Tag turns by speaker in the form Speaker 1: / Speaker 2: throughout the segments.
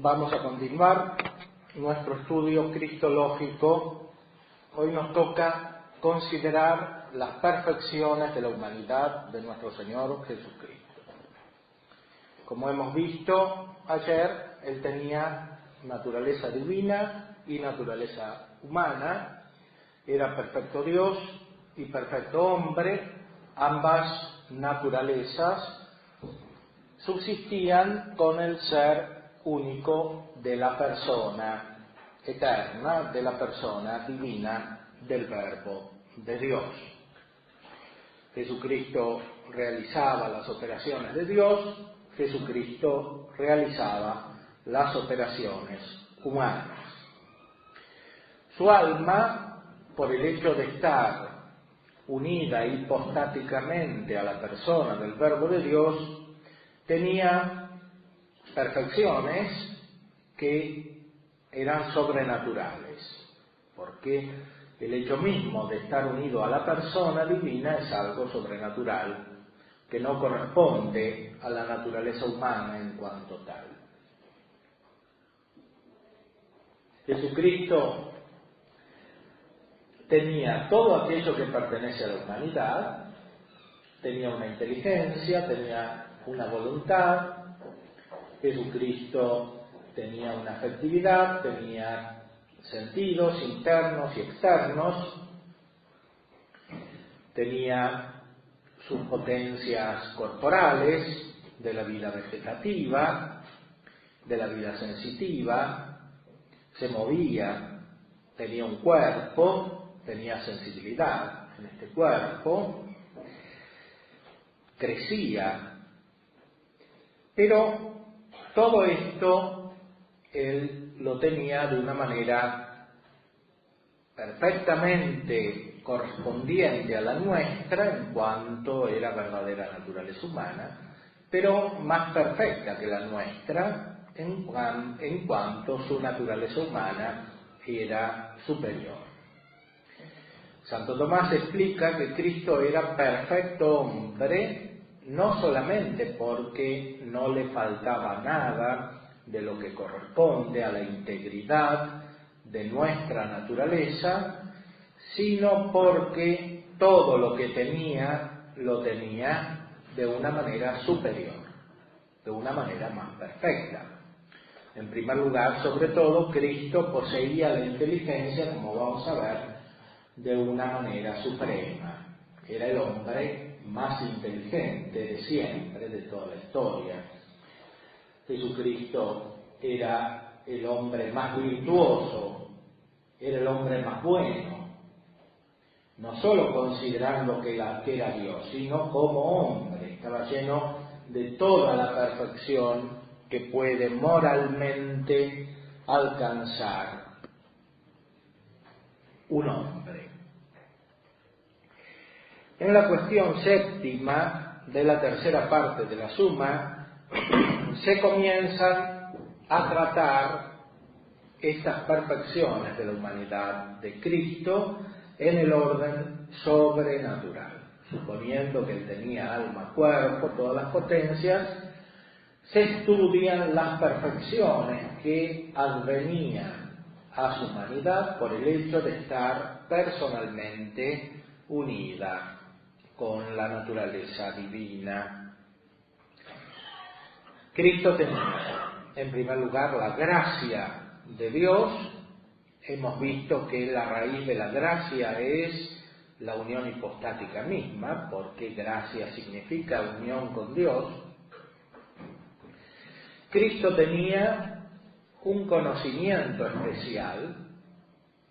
Speaker 1: Vamos a continuar nuestro estudio cristológico. Hoy nos toca considerar las perfecciones de la humanidad de nuestro Señor Jesucristo. Como hemos visto ayer, Él tenía naturaleza divina y naturaleza humana. Era perfecto Dios y perfecto hombre. Ambas naturalezas subsistían con el ser único de la persona eterna, de la persona divina del Verbo de Dios. Jesucristo realizaba las operaciones de Dios, Jesucristo realizaba las operaciones humanas. Su alma, por el hecho de estar unida hipostáticamente a la persona del Verbo de Dios, tenía perfecciones que eran sobrenaturales, porque el hecho mismo de estar unido a la persona divina es algo sobrenatural, que no corresponde a la naturaleza humana en cuanto tal. Jesucristo tenía todo aquello que pertenece a la humanidad, tenía una inteligencia, tenía una voluntad. Jesucristo tenía una afectividad, tenía sentidos internos y externos, tenía sus potencias corporales de la vida vegetativa, de la vida sensitiva, se movía, tenía un cuerpo, tenía sensibilidad en este cuerpo, crecía, pero todo esto Él lo tenía de una manera perfectamente correspondiente a la nuestra en cuanto era verdadera naturaleza humana, pero más perfecta que la nuestra en cuanto su naturaleza humana era superior. Santo Tomás explica que Cristo era perfecto hombre, no solamente porque no le faltaba nada de lo que corresponde a la integridad de nuestra naturaleza, sino porque todo lo que tenía, lo tenía de una manera superior, de una manera más perfecta. En primer lugar, sobre todo, Cristo poseía la inteligencia, como vamos a ver, de una manera suprema. Era el hombre más inteligente de siempre, de toda la historia. Jesucristo era el hombre más virtuoso, era el hombre más bueno, no solo considerando que era Dios, sino como hombre. Estaba lleno de toda la perfección que puede moralmente alcanzar un hombre. En la cuestión séptima de la tercera parte de la Suma, se comienzan a tratar estas perfecciones de la humanidad de Cristo en el orden sobrenatural. Suponiendo que Él tenía alma, cuerpo, todas las potencias, se estudian las perfecciones que advenían a su humanidad por el hecho de estar personalmente unida con la naturaleza divina. Cristo tenía, en primer lugar, la gracia de Dios. Hemos visto que la raíz de la gracia es la unión hipostática misma, porque gracia significa unión con Dios. Cristo tenía un conocimiento especial,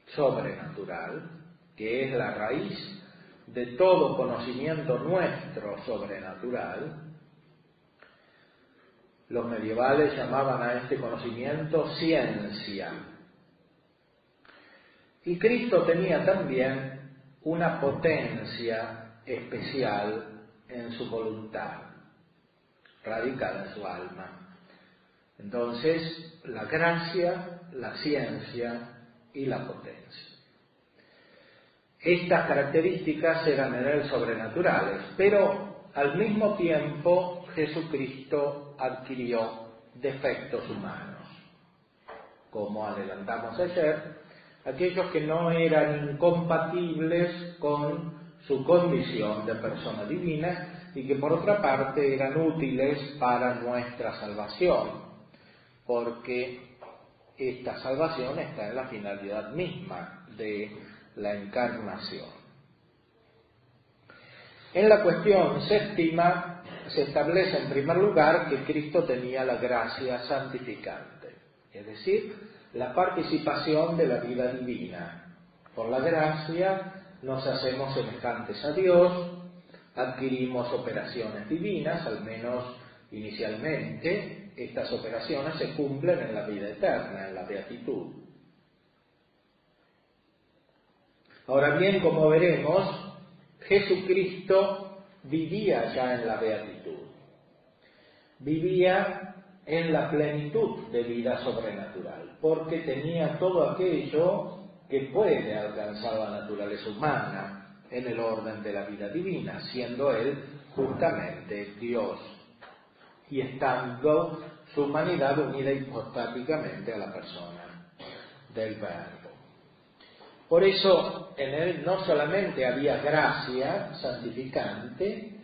Speaker 1: sobrenatural, que es la raíz de todo conocimiento nuestro sobrenatural. Los medievales llamaban a este conocimiento ciencia. Y Cristo tenía también una potencia especial en su voluntad, radicada en su alma. Entonces, la gracia, la ciencia y la potencia. Estas características eran en él sobrenaturales, pero al mismo tiempo Jesucristo adquirió defectos humanos. como adelantamos ayer, aquellos que no eran incompatibles con su condición de persona divina y que por otra parte eran útiles para nuestra salvación, porque esta salvación está en la finalidad misma de la encarnación. En la cuestión séptima se establece en primer lugar que Cristo tenía la gracia santificante, es decir, la participación de la vida divina. Por la gracia nos hacemos semejantes a Dios, adquirimos operaciones divinas, al menos inicialmente. Estas operaciones se cumplen en la vida eterna, en la beatitud. Ahora bien, como veremos, Jesucristo vivía ya en la beatitud, vivía en la plenitud de vida sobrenatural, porque tenía todo aquello que puede alcanzar la naturaleza humana en el orden de la vida divina, siendo Él justamente Dios y estando su humanidad unida hipostáticamente a la persona del Verbo. Por eso en Él no solamente había gracia santificante,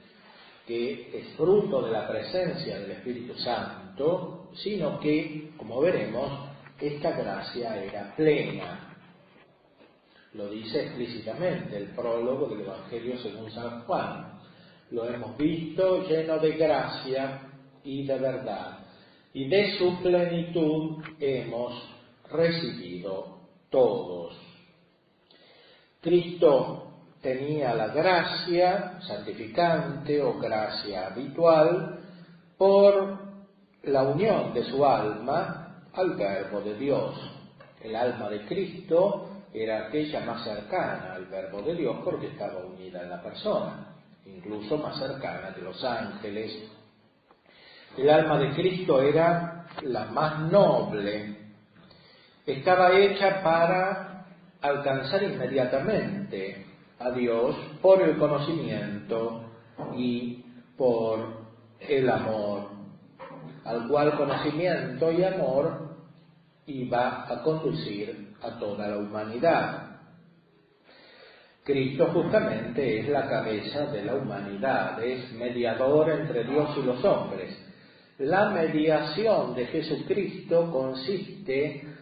Speaker 1: que es fruto de la presencia del Espíritu Santo, sino que, como veremos, esta gracia era plena. Lo dice explícitamente el prólogo del Evangelio según San Juan. Lo hemos visto lleno de gracia y de verdad, y de su plenitud hemos recibido todos. Cristo tenía la gracia santificante o gracia habitual por la unión de su alma al Verbo de Dios. El alma de Cristo era aquella más cercana al Verbo de Dios porque estaba unida en la persona, incluso más cercana que los ángeles. El alma de Cristo era la más noble, estaba hecha para alcanzar inmediatamente a Dios por el conocimiento y por el amor, al cual conocimiento y amor iba a conducir a toda la humanidad. Cristo justamente es la cabeza de la humanidad, es mediador entre Dios y los hombres. La mediación de Jesucristo consiste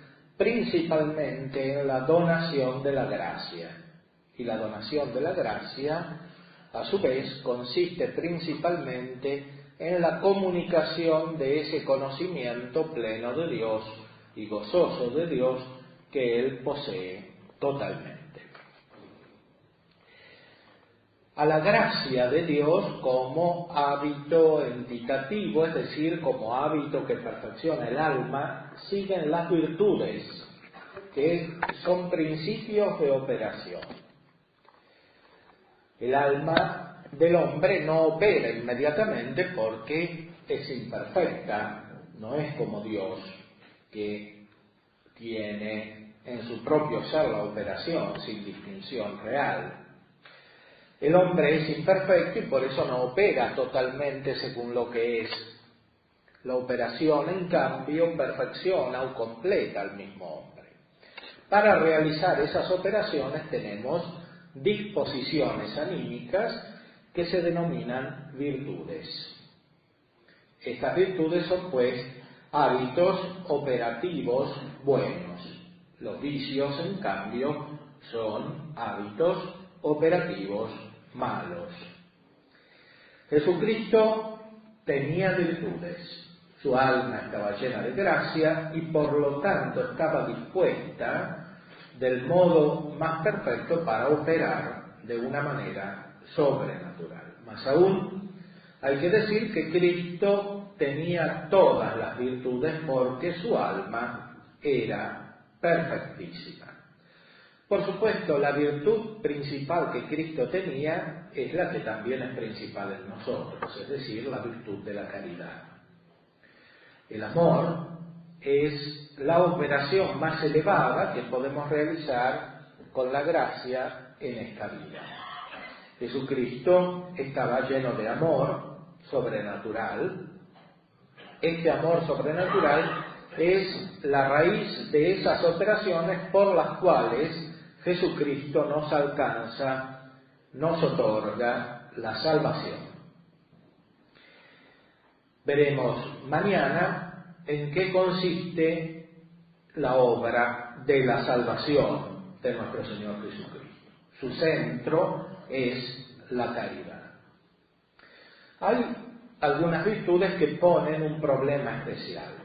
Speaker 1: principalmente en la donación de la gracia. Y la donación de la gracia, a su vez, consiste principalmente en la comunicación de ese conocimiento pleno de Dios y gozoso de Dios que Él posee totalmente. A la gracia de Dios como hábito entitativo, es decir, como hábito que perfecciona el alma, siguen las virtudes, que son principios de operación. El alma del hombre no opera inmediatamente porque es imperfecta, no es como Dios, que tiene en su propio ser la operación sin distinción real. El hombre es imperfecto y por eso no opera totalmente según lo que es. La operación, en cambio, perfecciona o completa al mismo hombre. Para realizar esas operaciones tenemos disposiciones anímicas que se denominan virtudes. Estas virtudes son, pues, hábitos operativos buenos. Los vicios, en cambio, son hábitos operativos malos. Jesucristo tenía virtudes, su alma estaba llena de gracia y por lo tanto estaba dispuesta del modo más perfecto para operar de una manera sobrenatural. Más aún, hay que decir que Cristo tenía todas las virtudes porque su alma era perfectísima. Por supuesto, la virtud principal que Cristo tenía es la que también es principal en nosotros, es decir, la virtud de la caridad. El amor es la operación más elevada que podemos realizar con la gracia en esta vida. Jesucristo estaba lleno de amor sobrenatural. Este amor sobrenatural es la raíz de esas operaciones por las cuales Jesucristo nos alcanza, nos otorga la salvación. Veremos mañana en qué consiste la obra de la salvación de nuestro Señor Jesucristo. Su centro es la caridad. Hay algunas virtudes que ponen un problema especial.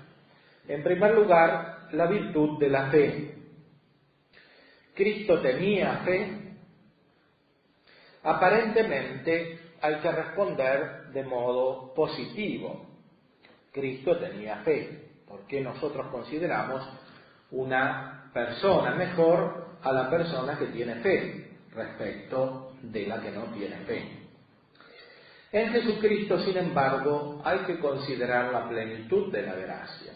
Speaker 1: En primer lugar, la virtud de la fe. Cristo tenía fe. Aparentemente hay que responder de modo positivo. Cristo tenía fe, porque nosotros consideramos una persona mejor a la persona que tiene fe respecto de la que no tiene fe. En Jesucristo, sin embargo, hay que considerar la plenitud de la gracia.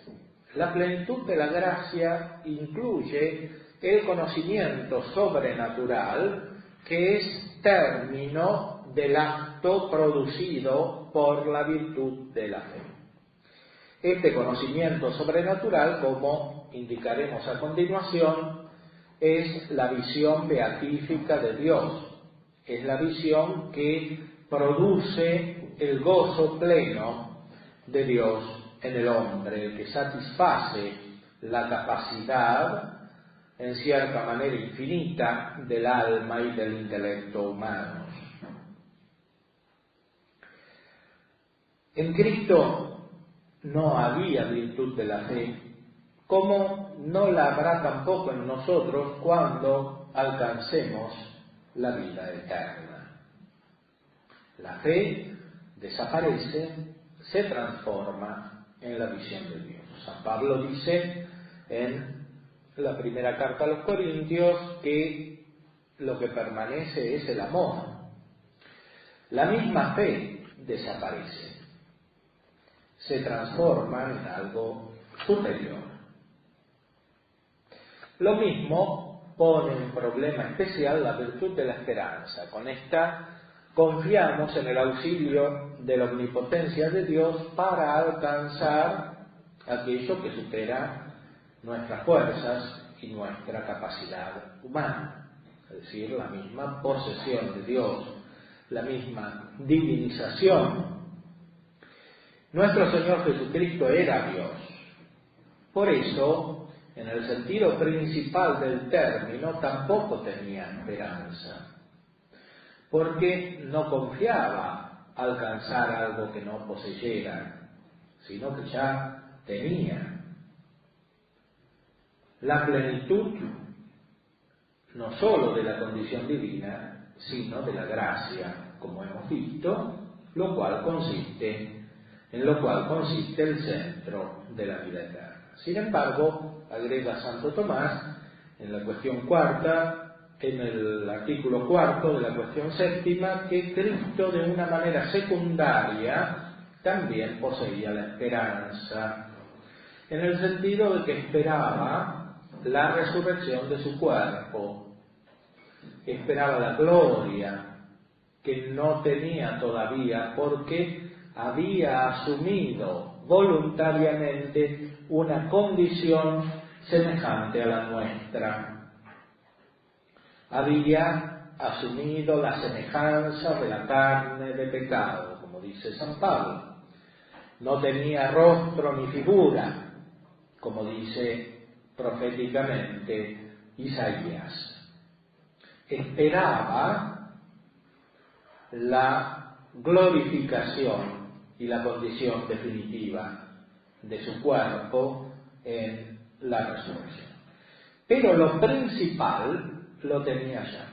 Speaker 1: La plenitud de la gracia incluye el conocimiento sobrenatural que es término del acto producido por la virtud de la fe. Este conocimiento sobrenatural, como indicaremos a continuación, es la visión beatífica de Dios. Es la visión que produce el gozo pleno de Dios en el hombre, que satisface la capacidad, en cierta manera infinita, del alma y del intelecto humanos. En Cristo no había virtud de la fe, como no la habrá tampoco en nosotros cuando alcancemos la vida eterna. La fe desaparece, se transforma en la visión de Dios. San Pablo dice en la primera carta a los Corintios que lo que permanece es el amor. La misma fe desaparece, se transforma en algo superior. Lo mismo pone un problema especial la virtud de la esperanza. Con esta confiamos en el auxilio de la omnipotencia de Dios para alcanzar aquello que supera nuestras fuerzas y nuestra capacidad humana, es decir, la misma posesión de Dios, la misma divinización. Nuestro Señor Jesucristo era Dios. Por eso, en el sentido principal del término, tampoco tenía esperanza, porque no confiaba alcanzar algo que no poseyera, sino que ya tenía. La plenitud no sólo de la condición divina, sino de la gracia, como hemos visto, en lo cual consiste el centro de la vida eterna. Sin embargo, agrega Santo Tomás en la cuestión cuarta, en el artículo cuarto de la cuestión séptima, que Cristo de una manera secundaria también poseía la esperanza, en el sentido de que esperaba la resurrección de su cuerpo, esperaba la gloria que no tenía todavía porque había asumido voluntariamente una condición semejante a la nuestra. Había asumido la semejanza de la carne de pecado, como dice San Pablo. No tenía rostro ni figura, como dice proféticamente Isaías. Esperaba la glorificación y la condición definitiva de su cuerpo en la resurrección. Pero lo principal lo tenía ya,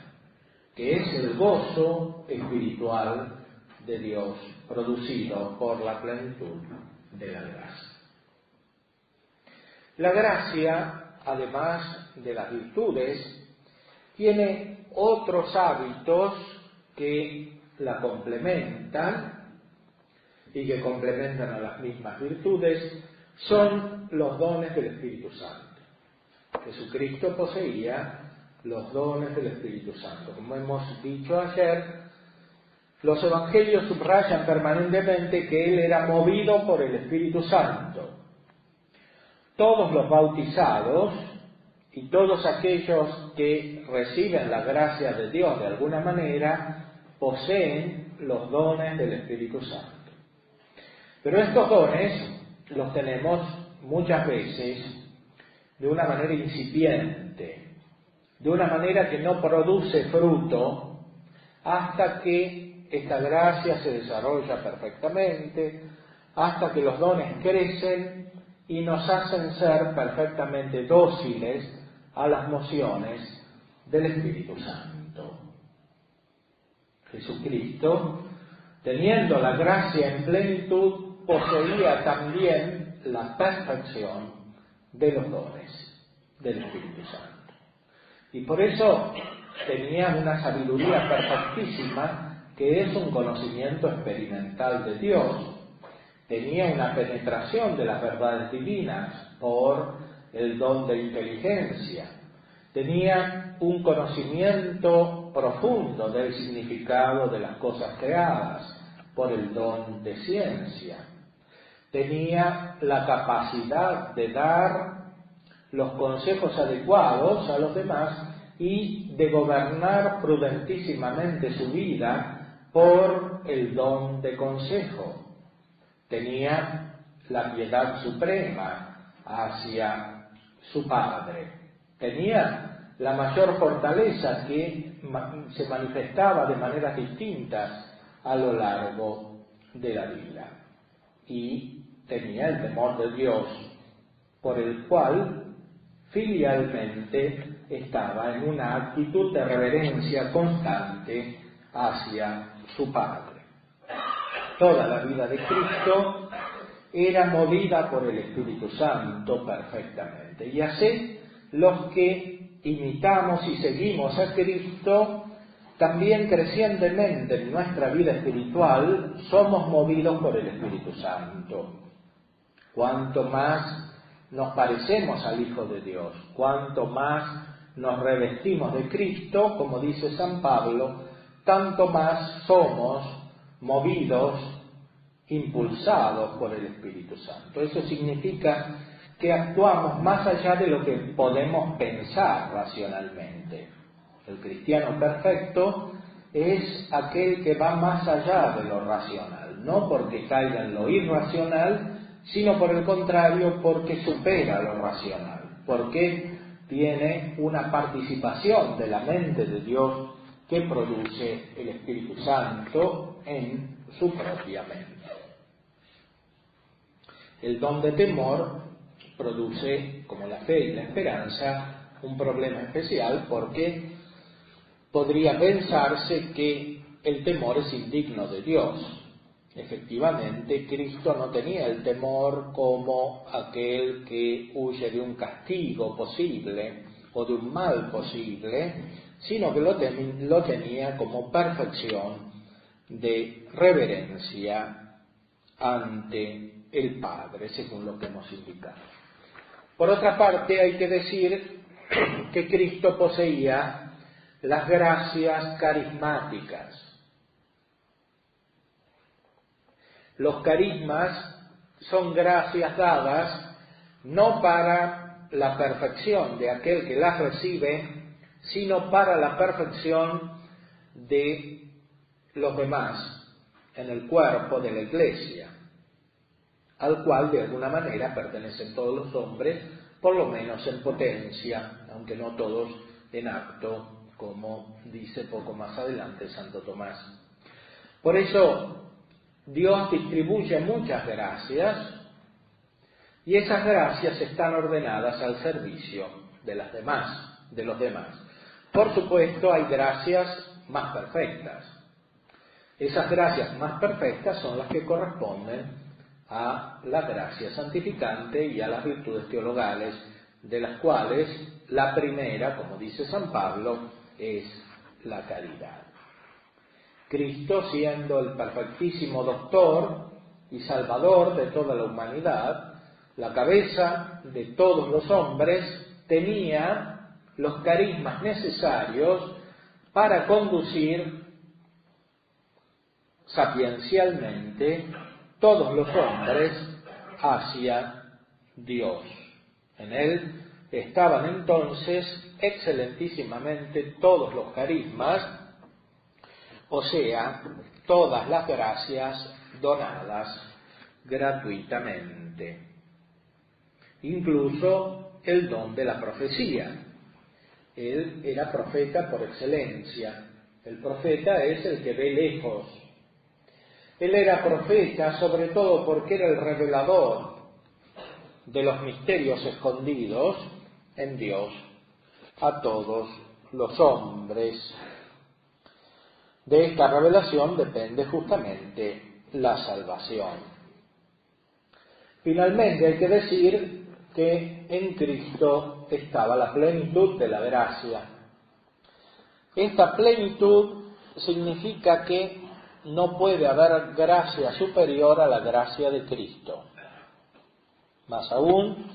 Speaker 1: que es el gozo espiritual de Dios producido por la plenitud de la gracia. La gracia, además de las virtudes, tiene otros hábitos que la complementan y que complementan a las mismas virtudes, son los dones del Espíritu Santo. Jesucristo poseía los dones del Espíritu Santo. Como hemos dicho ayer, los evangelios subrayan permanentemente que él era movido por el Espíritu Santo. todos los bautizados y todos aquellos que reciben la gracia de Dios de alguna manera poseen los dones del Espíritu Santo. Pero estos dones los tenemos muchas veces de una manera incipiente, de una manera que no produce fruto hasta que esta gracia se desarrolla perfectamente, hasta que los dones crecen y nos hacen ser perfectamente dóciles a las mociones del Espíritu Santo. Jesucristo, teniendo la gracia en plenitud, poseía también la perfección de los dones del Espíritu Santo. Y por eso tenía una sabiduría perfectísima, que es un conocimiento experimental de Dios. Tenía una penetración de las verdades divinas por el don de inteligencia. Tenía un conocimiento profundo del significado de las cosas creadas por el don de ciencia. Tenía la capacidad de dar los consejos adecuados a los demás y de gobernar prudentísimamente su vida por el don de consejo. Tenía la piedad suprema hacia su Padre. Tenía la mayor fortaleza que se manifestaba de maneras distintas a lo largo de la vida. Y tenía el temor de Dios, por el cual filialmente estaba en una actitud de reverencia constante hacia su Padre. Toda la vida de Cristo era movida por el Espíritu Santo perfectamente. Y así los que imitamos y seguimos a Cristo, también crecientemente en nuestra vida espiritual, somos movidos por el Espíritu Santo. Cuanto más nos parecemos al Hijo de Dios, cuanto más nos revestimos de Cristo, como dice San Pablo, tanto más somos movidos, impulsados por el Espíritu Santo. Eso significa que actuamos más allá de lo que podemos pensar racionalmente. El cristiano perfecto es aquel que va más allá de lo racional, no porque caiga en lo irracional, sino por el contrario, porque supera lo racional, porque tiene una participación de la mente de Dios que produce el Espíritu Santo en su propia mente. El don de temor produce, como la fe y la esperanza, un problema especial porque podría pensarse que el temor es indigno de Dios. Efectivamente, Cristo no tenía el temor como aquel que huye de un castigo posible o de un mal posible, sino que lo tenía como perfección de reverencia ante el Padre, según lo que hemos indicado. Por otra parte, hay que decir que Cristo poseía las gracias carismáticas. Los carismas son gracias dadas no para la perfección de aquel que las recibe, sino para la perfección de los demás en el cuerpo de la Iglesia, al cual de alguna manera pertenecen todos los hombres, por lo menos en potencia, aunque no todos en acto, como dice poco más adelante Santo Tomás. Por eso Dios distribuye muchas gracias y esas gracias están ordenadas al servicio de los demás. Por supuesto, hay gracias más perfectas. Esas gracias más perfectas son las que corresponden a la gracia santificante y a las virtudes teologales, de las cuales la primera, como dice San Pablo, es la caridad. Cristo, siendo el perfectísimo doctor y salvador de toda la humanidad, la cabeza de todos los hombres, tenía los carismas necesarios para conducir sapiencialmente todos los hombres hacia Dios. En él estaban entonces excelentísimamente todos los carismas, o sea, todas las gracias donadas gratuitamente, incluso el don de la profecía. Él era profeta por excelencia. El profeta es el que ve lejos. Él era profeta sobre todo porque era el revelador de los misterios escondidos en Dios a todos los hombres. De esta revelación depende justamente la salvación. Finalmente hay que decir que en Cristo estaba la plenitud de la gracia. Esta plenitud significa que no puede haber gracia superior a la gracia de Cristo. Más aún,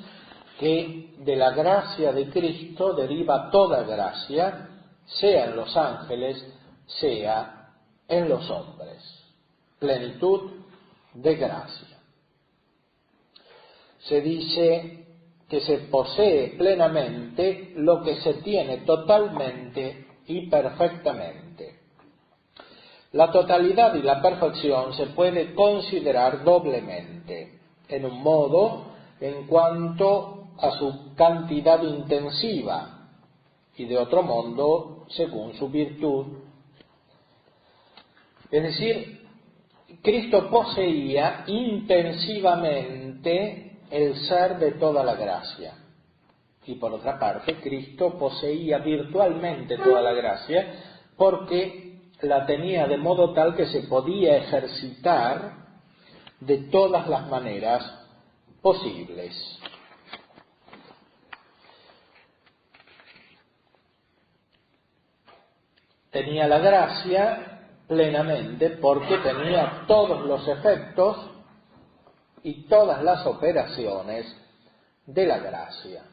Speaker 1: que de la gracia de Cristo deriva toda gracia, sea en los ángeles, sea en los hombres. Plenitud de gracia. Se dice que se posee plenamente lo que se tiene totalmente y perfectamente. La totalidad y la perfección se puede considerar doblemente, en un modo en cuanto a su cantidad intensiva y de otro modo según su virtud. Es decir, Cristo poseía intensivamente el ser de toda la gracia. Y por otra parte, Cristo poseía virtualmente toda la gracia porque la tenía de modo tal que se podía ejercitar de todas las maneras posibles. Tenía la gracia plenamente porque tenía todos los efectos y todas las operaciones de la gracia.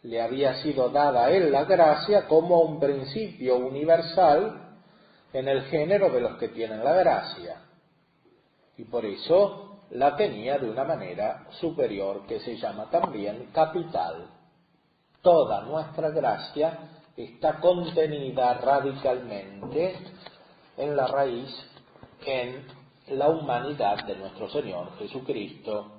Speaker 1: Le había sido dada a él la gracia como un principio universal en el género de los que tienen la gracia. Y por eso la tenía de una manera superior que se llama también capital. Toda nuestra gracia está contenida radicalmente en la raíz, en la humanidad de nuestro Señor Jesucristo.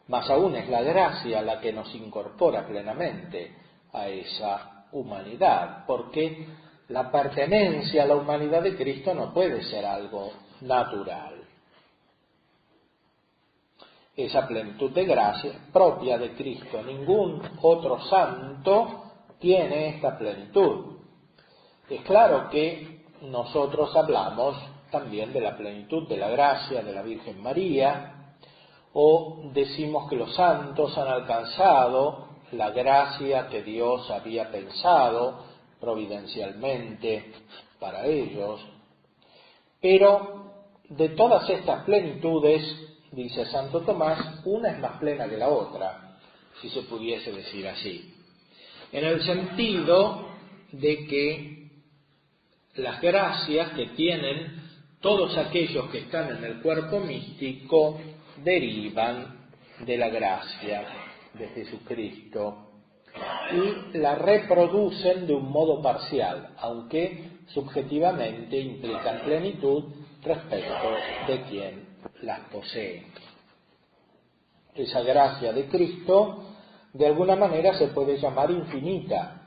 Speaker 1: Más aún es la gracia la que nos incorpora plenamente a esa humanidad, porque la pertenencia a la humanidad de Cristo no puede ser algo natural. Esa plenitud de gracia propia de Cristo. Ningún otro santo tiene esta plenitud. Es claro que nosotros hablamos también de la plenitud de la gracia de la Virgen María, o decimos que los santos han alcanzado la gracia que Dios había pensado providencialmente para ellos. Pero de todas estas plenitudes, dice Santo Tomás, una es más plena que la otra, si se pudiese decir así, en el sentido de que las gracias que tienen todos aquellos que están en el cuerpo místico derivan de la gracia de Jesucristo y la reproducen de un modo parcial, aunque subjetivamente implican plenitud respecto de quien las posee. Esa gracia de Cristo de alguna manera se puede llamar infinita.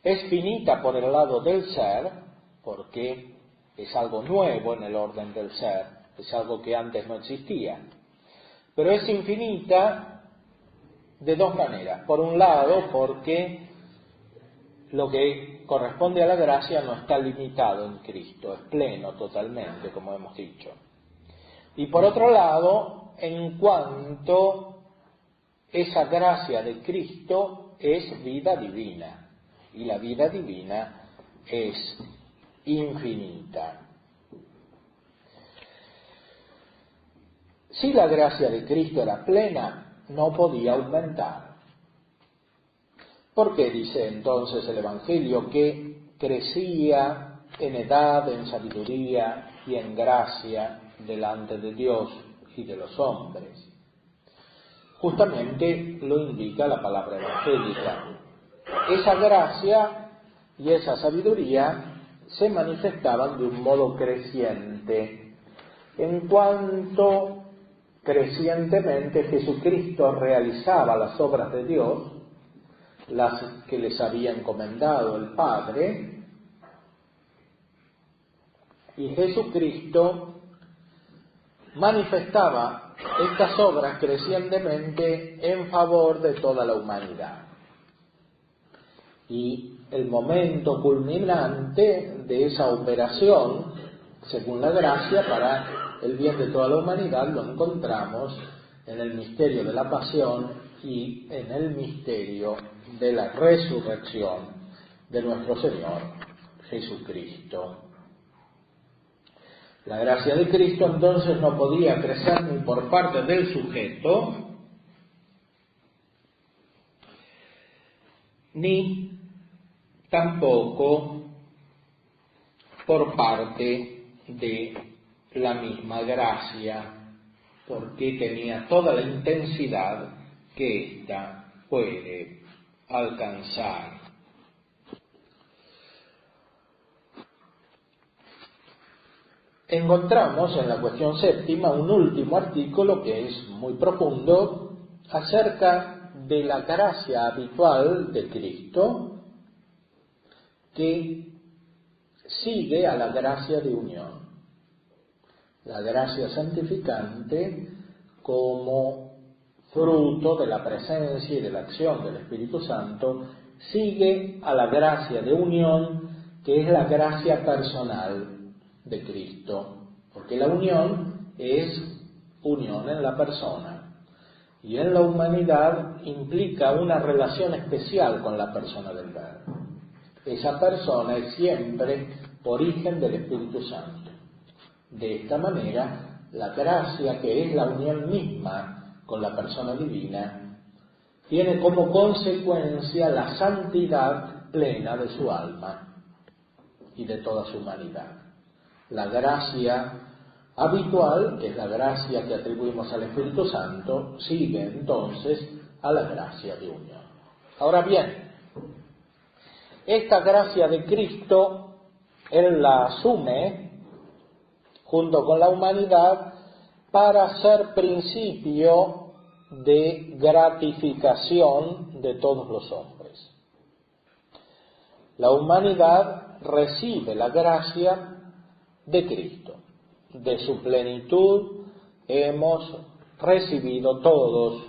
Speaker 1: Es finita por el lado del ser, porque es algo nuevo en el orden del ser, es algo que antes no existía. Pero es infinita de dos maneras. Por un lado, porque lo que corresponde a la gracia no está limitado en Cristo, es pleno totalmente, como hemos dicho. Y por otro lado, en cuanto esa gracia de Cristo es vida divina, y la vida divina es infinita. Si la gracia de Cristo era plena, no podía aumentar. ¿Por qué dice entonces el Evangelio que crecía en edad, en sabiduría y en gracia delante de Dios y de los hombres? justamente lo indica la palabra evangélica. Esa gracia y esa sabiduría se manifestaban de un modo creciente, en cuanto crecientemente Jesucristo realizaba las obras de Dios, las que les había encomendado el Padre, y Jesucristo manifestaba estas obras crecientemente en favor de toda la humanidad. Y el momento culminante de esa operación, según la gracia, para el bien de toda la humanidad, lo encontramos en el misterio de la pasión y en el misterio de la resurrección de nuestro Señor Jesucristo. La gracia de Cristo entonces no podía crecer ni por parte del sujeto, ni tampoco por parte de la misma gracia, porque tenía toda la intensidad que ésta puede alcanzar. Encontramos en la cuestión séptima un último artículo que es muy profundo acerca de la gracia habitual de Cristo, que sigue a la gracia de unión. La gracia santificante como fruto de la presencia y de la acción del Espíritu Santo sigue a la gracia de unión, que es la gracia personal de Cristo, porque la unión es unión en la persona, y en la humanidad implica una relación especial con la persona del Verbo. Esa persona es siempre origen del Espíritu Santo. De esta manera, la gracia, que es la unión misma con la persona divina, tiene como consecuencia la santidad plena de su alma y de toda su humanidad. La gracia habitual, que es la gracia que atribuimos al Espíritu Santo, sigue entonces a la gracia de unión. Ahora bien, esta gracia de Cristo, Él la asume junto con la humanidad para ser principio de gratificación de todos los hombres. La humanidad recibe la gracia de Cristo. De su plenitud hemos recibido todos,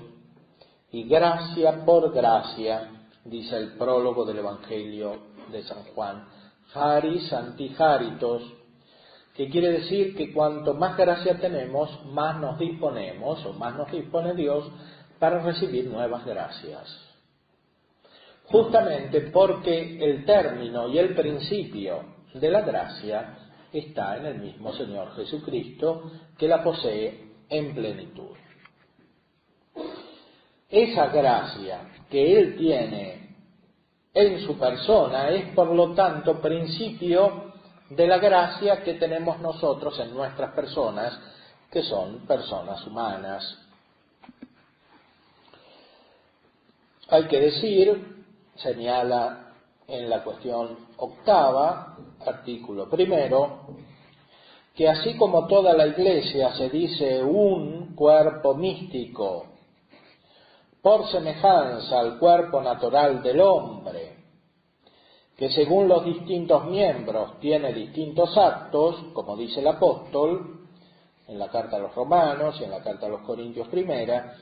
Speaker 1: y gracia por gracia, dice el prólogo del Evangelio de San Juan, Charis Sancti Charitos, que quiere decir que cuanto más gracia tenemos, más nos disponemos, o más nos dispone Dios para recibir nuevas gracias. Justamente porque el término y el principio de la gracia está en el mismo Señor Jesucristo, que la posee en plenitud. Esa gracia que Él tiene en su persona es, por lo tanto, principio de la gracia que tenemos nosotros en nuestras personas, que son personas humanas. Hay que decir, señala en la cuestión octava, artículo primero, que así como toda la Iglesia se dice un cuerpo místico, por semejanza al cuerpo natural del hombre, que según los distintos miembros tiene distintos actos, como dice el apóstol en la carta a los Romanos y en la carta a los Corintios primera,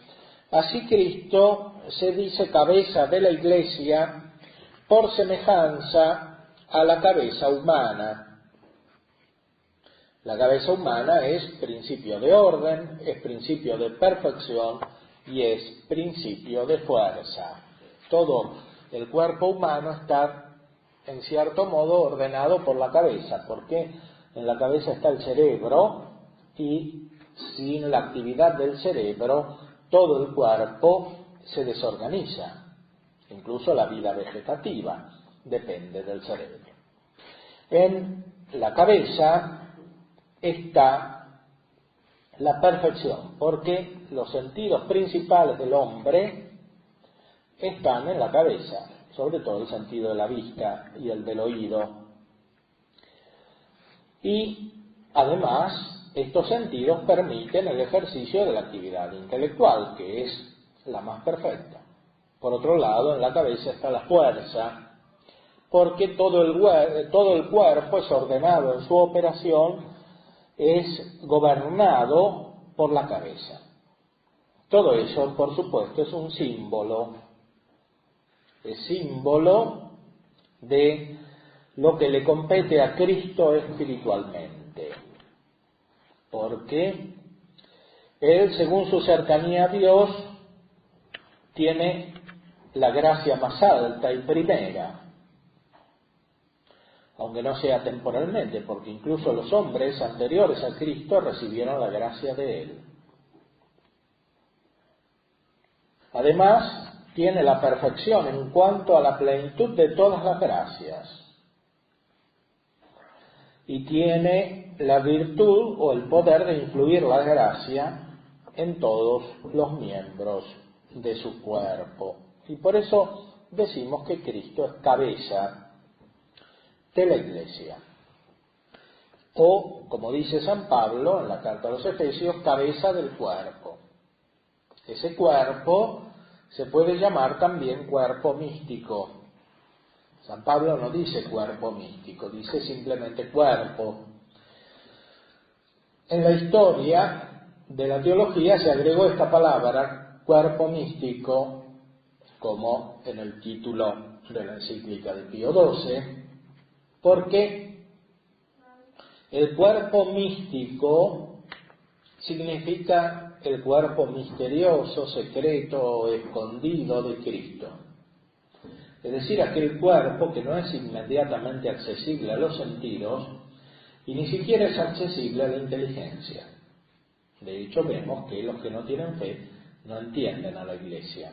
Speaker 1: así Cristo se dice cabeza de la Iglesia por semejanza a la cabeza humana. La cabeza humana es principio de orden, es principio de perfección y es principio de fuerza. Todo el cuerpo humano está en cierto modo ordenado por la cabeza, porque en la cabeza está el cerebro y sin la actividad del cerebro todo el cuerpo se desorganiza, incluso la vida vegetativa depende del cerebro. En la cabeza está la perfección, porque los sentidos principales del hombre están en la cabeza, sobre todo el sentido de la vista y el del oído. Y además, estos sentidos permiten el ejercicio de la actividad intelectual, que es la más perfecta. Por otro lado, en la cabeza está la fuerza, porque todo el cuerpo es ordenado en su operación, es gobernado por la cabeza. Todo eso, por supuesto, es un símbolo. Es símbolo de lo que le compete a Cristo espiritualmente. Porque Él, según su cercanía a Dios, tiene la gracia más alta y primera, aunque no sea temporalmente, porque incluso los hombres anteriores a Cristo recibieron la gracia de Él. Además, tiene la perfección en cuanto a la plenitud de todas las gracias. Y tiene la virtud o el poder de influir la gracia en todos los miembros de su cuerpo. Y por eso decimos que Cristo es cabeza de la Iglesia. O, como dice San Pablo en la carta a los Efesios, cabeza del cuerpo. Ese cuerpo se puede llamar también cuerpo místico. San Pablo no dice cuerpo místico, dice simplemente cuerpo. En la historia de la teología se agregó esta palabra, cuerpo místico, como en el título de la encíclica de Pío XII, porque el cuerpo místico significa el cuerpo misterioso, secreto o escondido de Cristo. Es decir, aquel cuerpo que no es inmediatamente accesible a los sentidos y ni siquiera es accesible a la inteligencia. De hecho, vemos que los que no tienen fe no entienden a la Iglesia,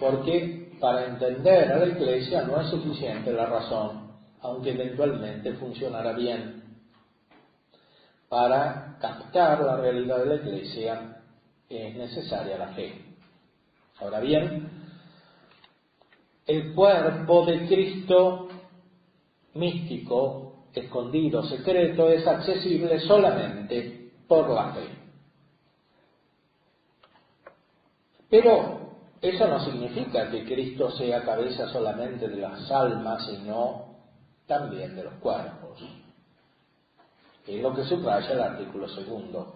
Speaker 1: porque para entender a la Iglesia no es suficiente la razón, aunque eventualmente funcionará bien. Para captar la realidad de la Iglesia es necesaria la fe. Ahora bien, el cuerpo de Cristo místico, escondido, secreto, es accesible solamente por la fe. Pero eso no significa que Cristo sea cabeza solamente de las almas, sino también de los cuerpos. Es lo que subraya el artículo 2.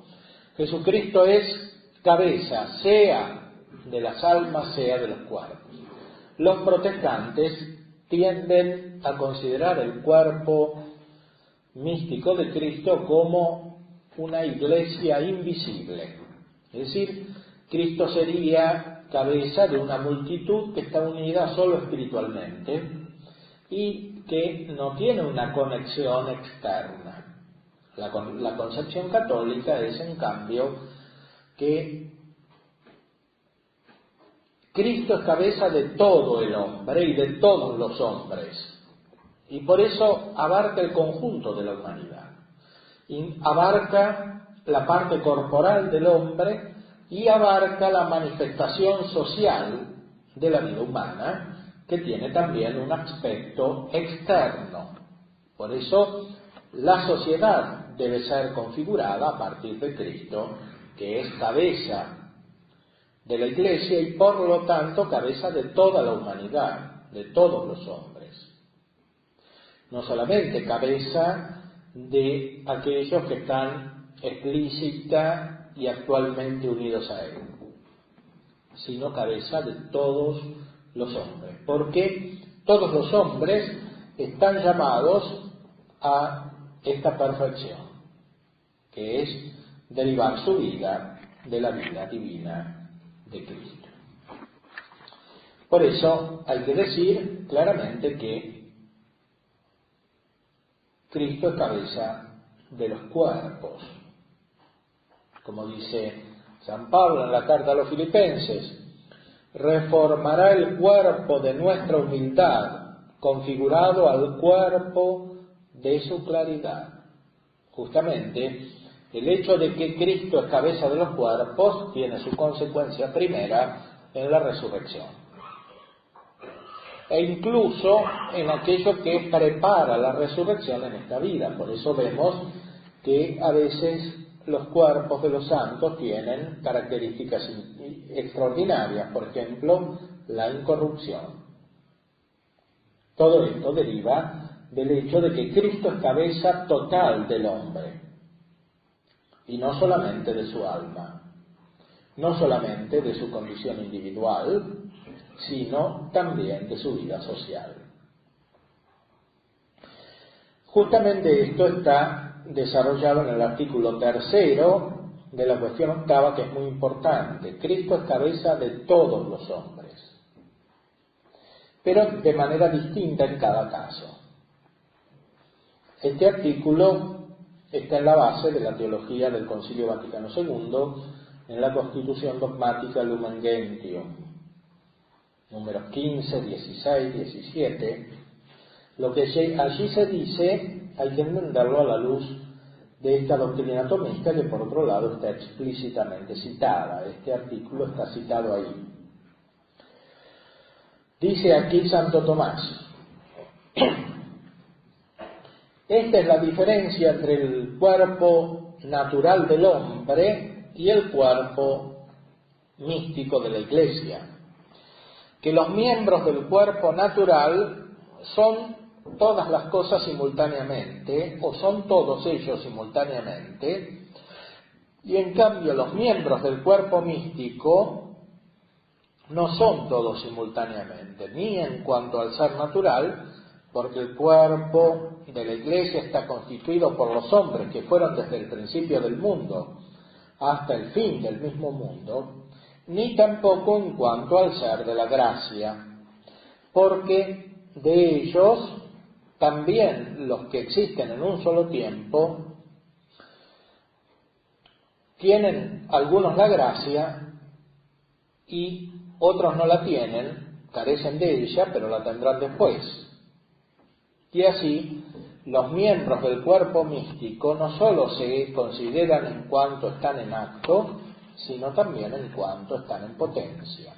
Speaker 1: Jesucristo es cabeza, sea de las almas, sea de los cuerpos. Los protestantes tienden a considerar el cuerpo místico de Cristo como una iglesia invisible. Es decir, Cristo sería cabeza de una multitud que está unida solo espiritualmente y que no tiene una conexión externa. La concepción católica es, en cambio, que Cristo es cabeza de todo el hombre y de todos los hombres, y por eso abarca el conjunto de la humanidad, y abarca la parte corporal del hombre y abarca la manifestación social de la vida humana, que tiene también un aspecto externo. Por eso la sociedad debe ser configurada a partir de Cristo, que es cabeza de la Iglesia y por lo tanto cabeza de toda la humanidad, de todos los hombres. No solamente cabeza de aquellos que están explícita y actualmente unidos a Él, sino cabeza de todos los hombres, porque todos los hombres están llamados a esta perfección, que es derivar su vida de la vida divina de Cristo. Por eso hay que decir claramente que Cristo es cabeza de los cuerpos. Como dice San Pablo en la carta a los Filipenses, reformará el cuerpo de nuestra humildad, configurado al cuerpo de su claridad. Justamente El hecho de que Cristo es cabeza de los cuerpos tiene su consecuencia primera en la resurrección. E incluso en aquello que prepara la resurrección en esta vida. Por eso vemos que a veces los cuerpos de los santos tienen características extraordinarias, por ejemplo, la incorrupción. Todo esto deriva del hecho de que Cristo es cabeza total del hombre, y no solamente de su alma, no solamente de su condición individual, sino también de su vida social. Justamente esto está desarrollado en el artículo 3 de la cuestión octava, que es muy importante. Cristo es cabeza de todos los hombres, pero de manera distinta en cada caso. Este artículo está en la base de la teología del Concilio Vaticano II, en la Constitución Dogmática Lumen Gentium, números 15, 16, 17. Lo que allí se dice hay que entenderlo a la luz de esta doctrina tomista, que por otro lado está explícitamente citada. Este artículo está citado ahí. Dice aquí Santo Tomás: esta es la diferencia entre el cuerpo natural del hombre y el cuerpo místico de la Iglesia, que los miembros del cuerpo natural son todas las cosas simultáneamente, o son todos ellos simultáneamente, y en cambio los miembros del cuerpo místico no son todos simultáneamente, ni en cuanto al ser natural, porque el cuerpo de la Iglesia está constituido por los hombres que fueron desde el principio del mundo hasta el fin del mismo mundo, ni tampoco en cuanto al ser de la gracia, porque de ellos también los que existen en un solo tiempo tienen algunos la gracia y otros no la tienen, carecen de ella, pero la tendrán después. Y así, los miembros del cuerpo místico no solo se consideran en cuanto están en acto, sino también en cuanto están en potencia.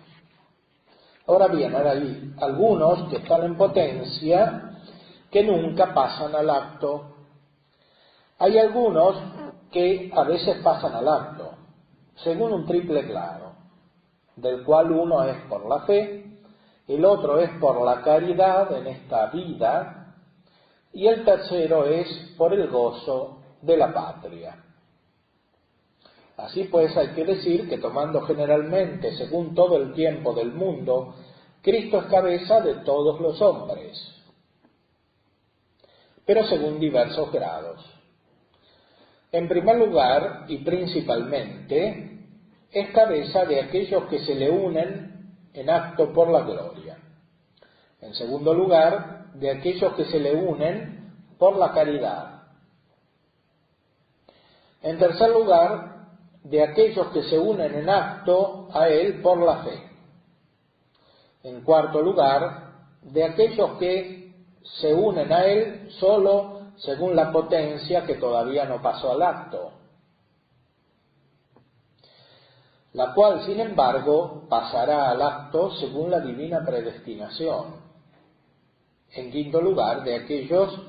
Speaker 1: Ahora bien, hay algunos que están en potencia que nunca pasan al acto. Hay algunos que a veces pasan al acto, según un triple claro, del cual uno es por la fe, el otro es por la caridad en esta vida, y el tercero es por el gozo de la patria. Así pues, hay que decir que, tomando generalmente, según todo el tiempo del mundo, Cristo es cabeza de todos los hombres, pero según diversos grados. En primer lugar, y principalmente, es cabeza de aquellos que se le unen en acto por la gloria. En segundo lugar, de aquellos que se le unen por la caridad. En tercer lugar, de aquellos que se unen en acto a Él por la fe. En cuarto lugar, de aquellos que se unen a Él solo según la potencia que todavía no pasó al acto, la cual, sin embargo, pasará al acto según la divina predestinación. En quinto lugar, de aquellos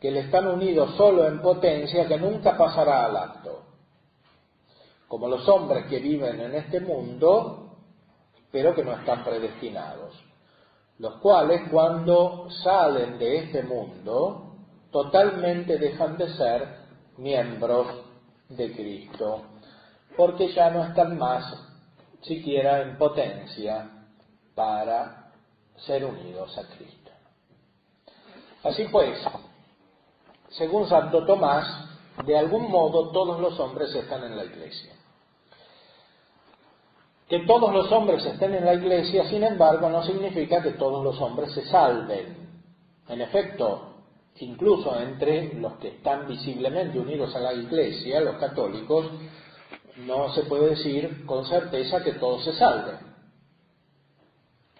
Speaker 1: que le están unidos solo en potencia, que nunca pasará al acto, como los hombres que viven en este mundo, pero que no están predestinados, los cuales, cuando salen de este mundo, totalmente dejan de ser miembros de Cristo, porque ya no están más siquiera en potencia para ser unidos a Cristo. Así pues, según Santo Tomás, de algún modo todos los hombres están en la Iglesia. Que todos los hombres estén en la Iglesia, sin embargo, no significa que todos los hombres se salven. En efecto, incluso entre los que están visiblemente unidos a la Iglesia, los católicos, no se puede decir con certeza que todos se salven.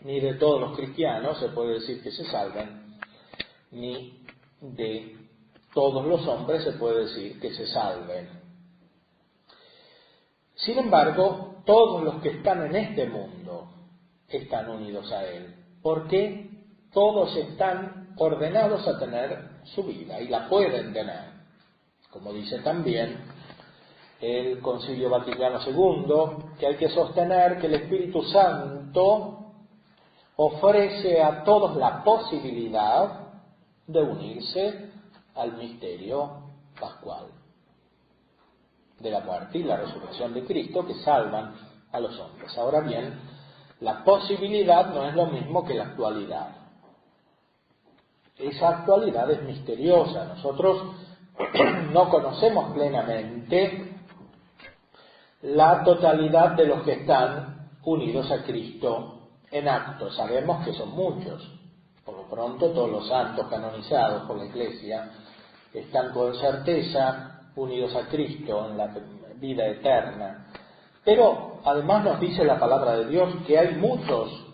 Speaker 1: Ni de todos los cristianos se puede decir que se salven, ni de todos los hombres se puede decir que se salven. Sin embargo, todos los que están en este mundo están unidos a Él, porque todos están ordenados a tener su vida y la pueden tener. Como dice también el Concilio Vaticano II, que hay que sostener que el Espíritu Santo ofrece a todos la posibilidad de unirse al misterio pascual de la muerte y la resurrección de Cristo, que salvan a los hombres. Ahora bien, la posibilidad no es lo mismo que la actualidad. Esa actualidad es misteriosa. Nosotros no conocemos plenamente la totalidad de los que están unidos a Cristo en acto. Sabemos que son muchos. Por lo pronto, todos los santos canonizados por la Iglesia están con certeza unidos a Cristo en la vida eterna. Pero además nos dice la palabra de Dios que hay muchos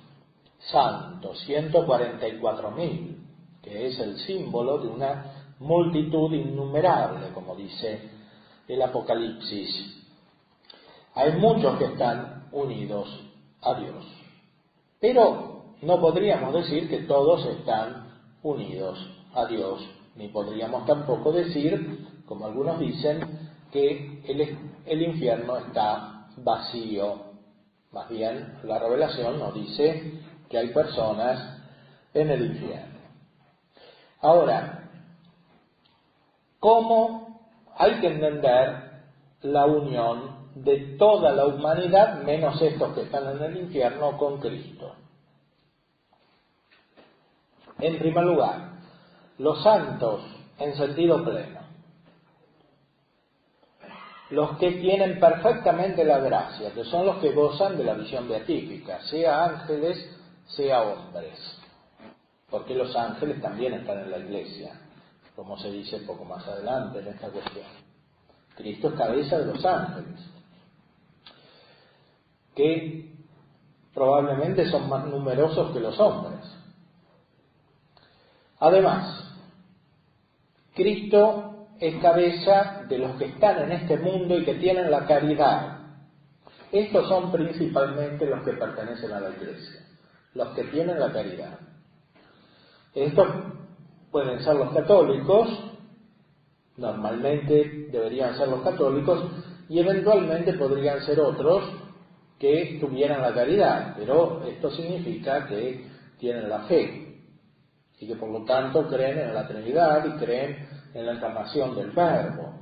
Speaker 1: santos, 144.000, que es el símbolo de una multitud innumerable, como dice el Apocalipsis. Hay muchos que están unidos a Dios, pero no podríamos decir que todos están unidos a Dios, ni podríamos tampoco decir, como algunos dicen, que el infierno está vacío. Más bien, la revelación nos dice que hay personas en el infierno. Ahora, ¿cómo hay que entender la unión de toda la humanidad, menos estos que están en el infierno, con Cristo? En primer lugar, los santos en sentido pleno, los que tienen perfectamente la gracia, que son los que gozan de la visión beatífica, sea ángeles, sea hombres, porque los ángeles también están en la Iglesia, como se dice un poco más adelante en esta cuestión. Cristo es cabeza de los ángeles, que probablemente son más numerosos que los hombres. Además, Cristo es cabeza de los que están en este mundo y que tienen la caridad. Estos son principalmente los que pertenecen a la Iglesia, los que tienen la caridad. Estos pueden ser los católicos, normalmente deberían ser los católicos, y eventualmente podrían ser otros que tuvieran la caridad, pero esto significa que tienen la fe y que por lo tanto creen en la Trinidad y creen en la encarnación del Verbo,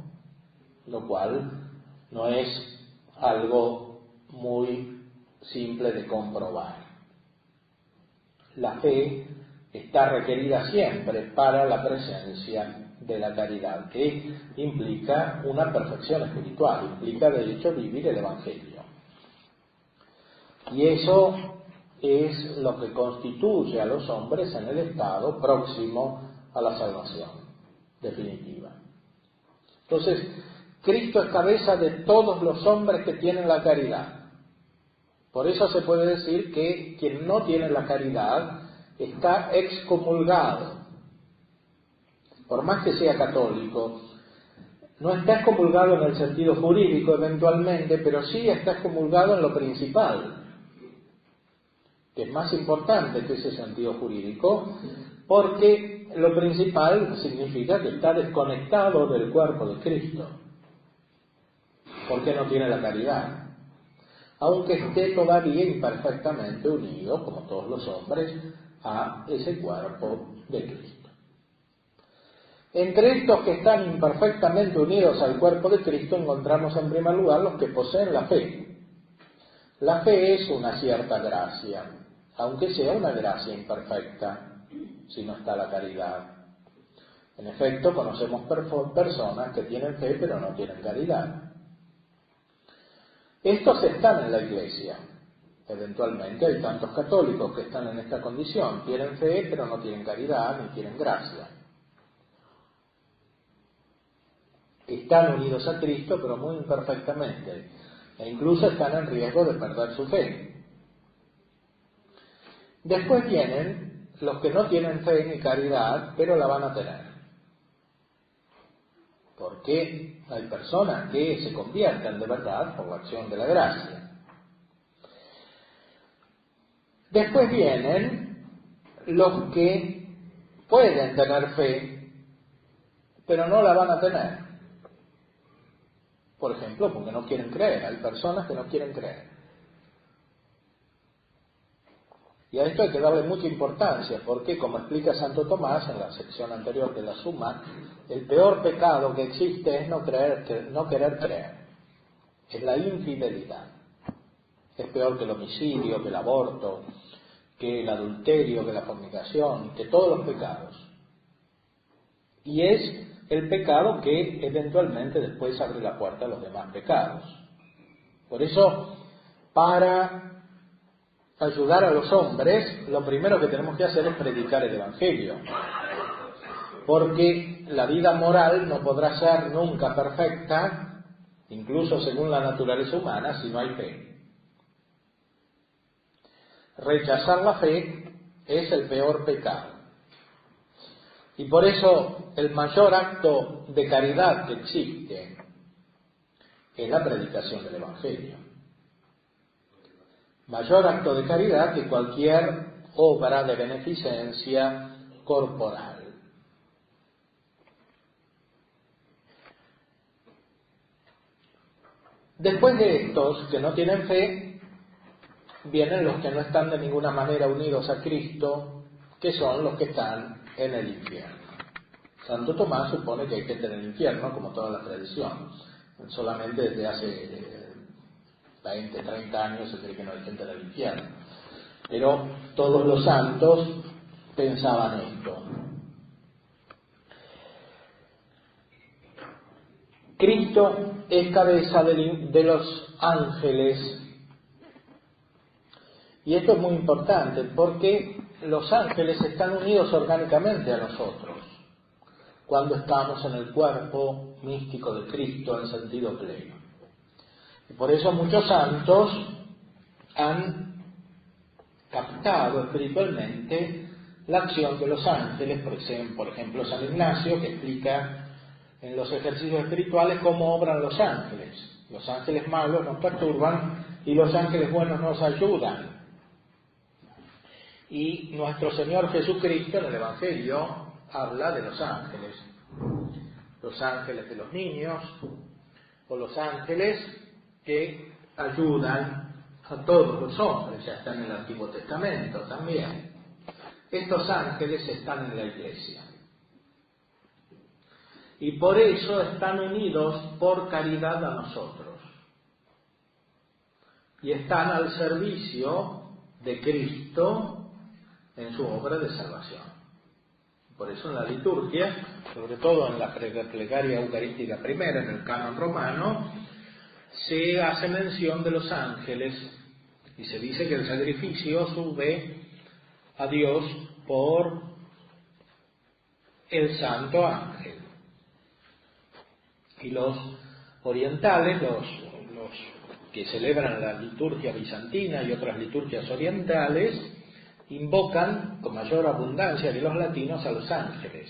Speaker 1: lo cual no es algo muy simple de comprobar. La fe está requerida siempre para la presencia de la caridad, que implica una perfección espiritual, implica de hecho vivir el Evangelio. Y eso es lo que constituye a los hombres en el estado próximo a la salvación definitiva. Entonces, Cristo es cabeza de todos los hombres que tienen la caridad. Por eso se puede decir que quien no tiene la caridad está excomulgado. Por más que sea católico, no está excomulgado en el sentido jurídico eventualmente, pero sí está excomulgado en lo principal, que es más importante que ese sentido jurídico, porque lo principal significa que está desconectado del cuerpo de Cristo, porque no tiene la caridad, aunque esté todavía imperfectamente unido, como todos los hombres, a ese cuerpo de Cristo. Entre estos que están imperfectamente unidos al cuerpo de Cristo encontramos en primer lugar los que poseen la fe. La fe es una cierta gracia, aunque sea una gracia imperfecta, si no está la caridad. En efecto, conocemos personas que tienen fe pero no tienen caridad. Estos están en la Iglesia. Eventualmente hay tantos católicos que están en esta condición, tienen fe pero no tienen caridad ni tienen gracia. Están unidos a Cristo pero muy imperfectamente, e incluso están en riesgo de perder su fe. Después vienen los que no tienen fe ni caridad, pero la van a tener. porque hay personas que se convierten de verdad por la acción de la gracia. Después vienen los que pueden tener fe, pero no la van a tener. Por ejemplo, porque no quieren creer. Hay personas que no quieren creer. Y a esto hay que darle mucha importancia, porque, como explica Santo Tomás en la sección anterior de la Suma, el peor pecado que existe es no querer creer. Es la infidelidad. Es peor que el homicidio, que el aborto, que el adulterio, que la fornicación, que todos los pecados. Y es el pecado que eventualmente después abre la puerta a los demás pecados. Por eso, para ayudar a los hombres, lo primero que tenemos que hacer es predicar el Evangelio. Porque la vida moral no podrá ser nunca perfecta, incluso según la naturaleza humana, si no hay fe. Rechazar la fe es el peor pecado. Y por eso el mayor acto de caridad que existe es la predicación del Evangelio. Mayor acto de caridad que cualquier obra de beneficencia corporal. Después de estos que no tienen fe, vienen los que no están de ninguna manera unidos a Cristo, que son los que están en el infierno. Santo Tomás supone que hay gente en el infierno, como toda la tradición. Solamente desde hace 20, 30 años se cree que no hay gente en el infierno. Pero todos los santos pensaban esto. Cristo es cabeza de los ángeles. Y esto es muy importante porque los ángeles están unidos orgánicamente a nosotros cuando estamos en el cuerpo místico de Cristo en sentido pleno. Y por eso muchos santos han captado espiritualmente la acción de los ángeles, por ejemplo San Ignacio, que explica en los ejercicios espirituales cómo obran los ángeles. Los ángeles malos nos perturban y los ángeles buenos nos ayudan. Y nuestro Señor Jesucristo en el Evangelio habla de los ángeles de los niños, o los ángeles que ayudan a todos los hombres, ya están en el Antiguo Testamento también. Estos ángeles están en la Iglesia. Y por eso están unidos por caridad a nosotros. Y están al servicio de Cristo en su obra de salvación. Por eso en la liturgia, sobre todo en la plegaria eucarística primera, en el canon romano, se hace mención de los ángeles y se dice que el sacrificio sube a Dios por el santo ángel. Y los orientales, los que celebran la liturgia bizantina y otras liturgias orientales, invocan con mayor abundancia que los latinos a los ángeles.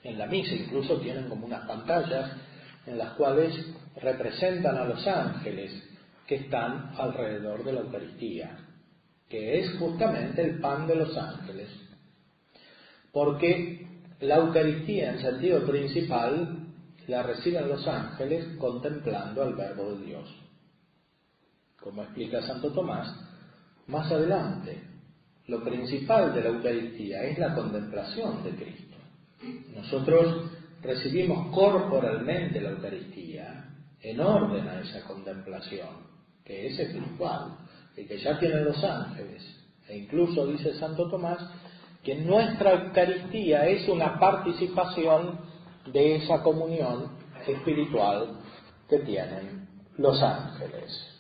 Speaker 1: En la misa incluso tienen como unas pantallas en las cuales representan a los ángeles que están alrededor de la Eucaristía, que es justamente el pan de los ángeles. Porque la Eucaristía en sentido principal la reciben los ángeles contemplando al Verbo de Dios. Como explica Santo Tomás más adelante. Lo principal de la Eucaristía es la contemplación de Cristo. Nosotros recibimos corporalmente la Eucaristía en orden a esa contemplación, que es espiritual, y que ya tienen los ángeles. E incluso dice Santo Tomás que nuestra Eucaristía es una participación de esa comunión espiritual que tienen los ángeles.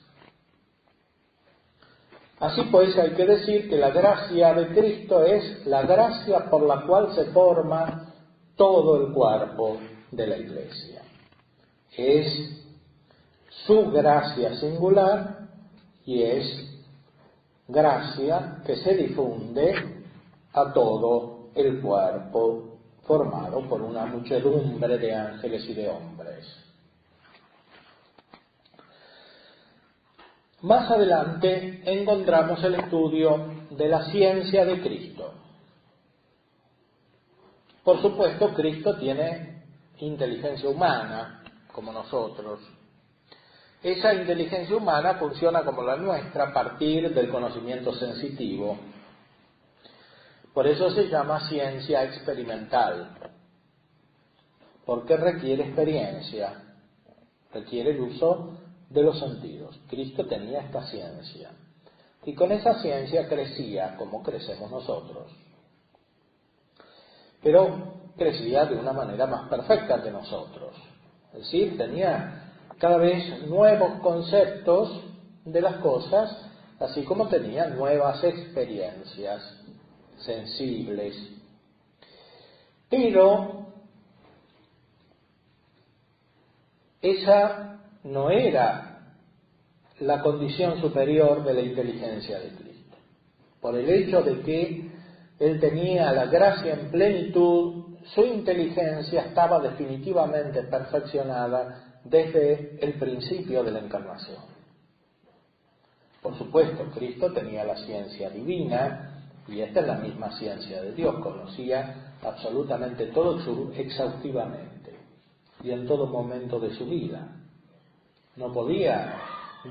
Speaker 1: Así pues, hay que decir que la gracia de Cristo es la gracia por la cual se forma todo el cuerpo de la Iglesia. Es su gracia singular y es gracia que se difunde a todo el cuerpo formado por una muchedumbre de ángeles y de hombres. Más adelante encontramos el estudio de la ciencia de Cristo. Por supuesto, Cristo tiene inteligencia humana, como nosotros. Esa inteligencia humana funciona como la nuestra a partir del conocimiento sensitivo. Por eso se llama ciencia experimental, porque requiere experiencia, requiere el uso de los sentidos. Cristo tenía esta ciencia, y con esa ciencia crecía como crecemos nosotros, pero crecía de una manera más perfecta que nosotros. Es decir, tenía cada vez nuevos conceptos de las cosas, así como tenía nuevas experiencias sensibles. Pero esa no era la condición superior de la inteligencia de Cristo. Por el hecho de que Él tenía la gracia en plenitud, su inteligencia estaba definitivamente perfeccionada desde el principio de la encarnación. Por supuesto, Cristo tenía la ciencia divina, y esta es la misma ciencia de Dios, conocía absolutamente todo exhaustivamente y en todo momento de su vida. No podía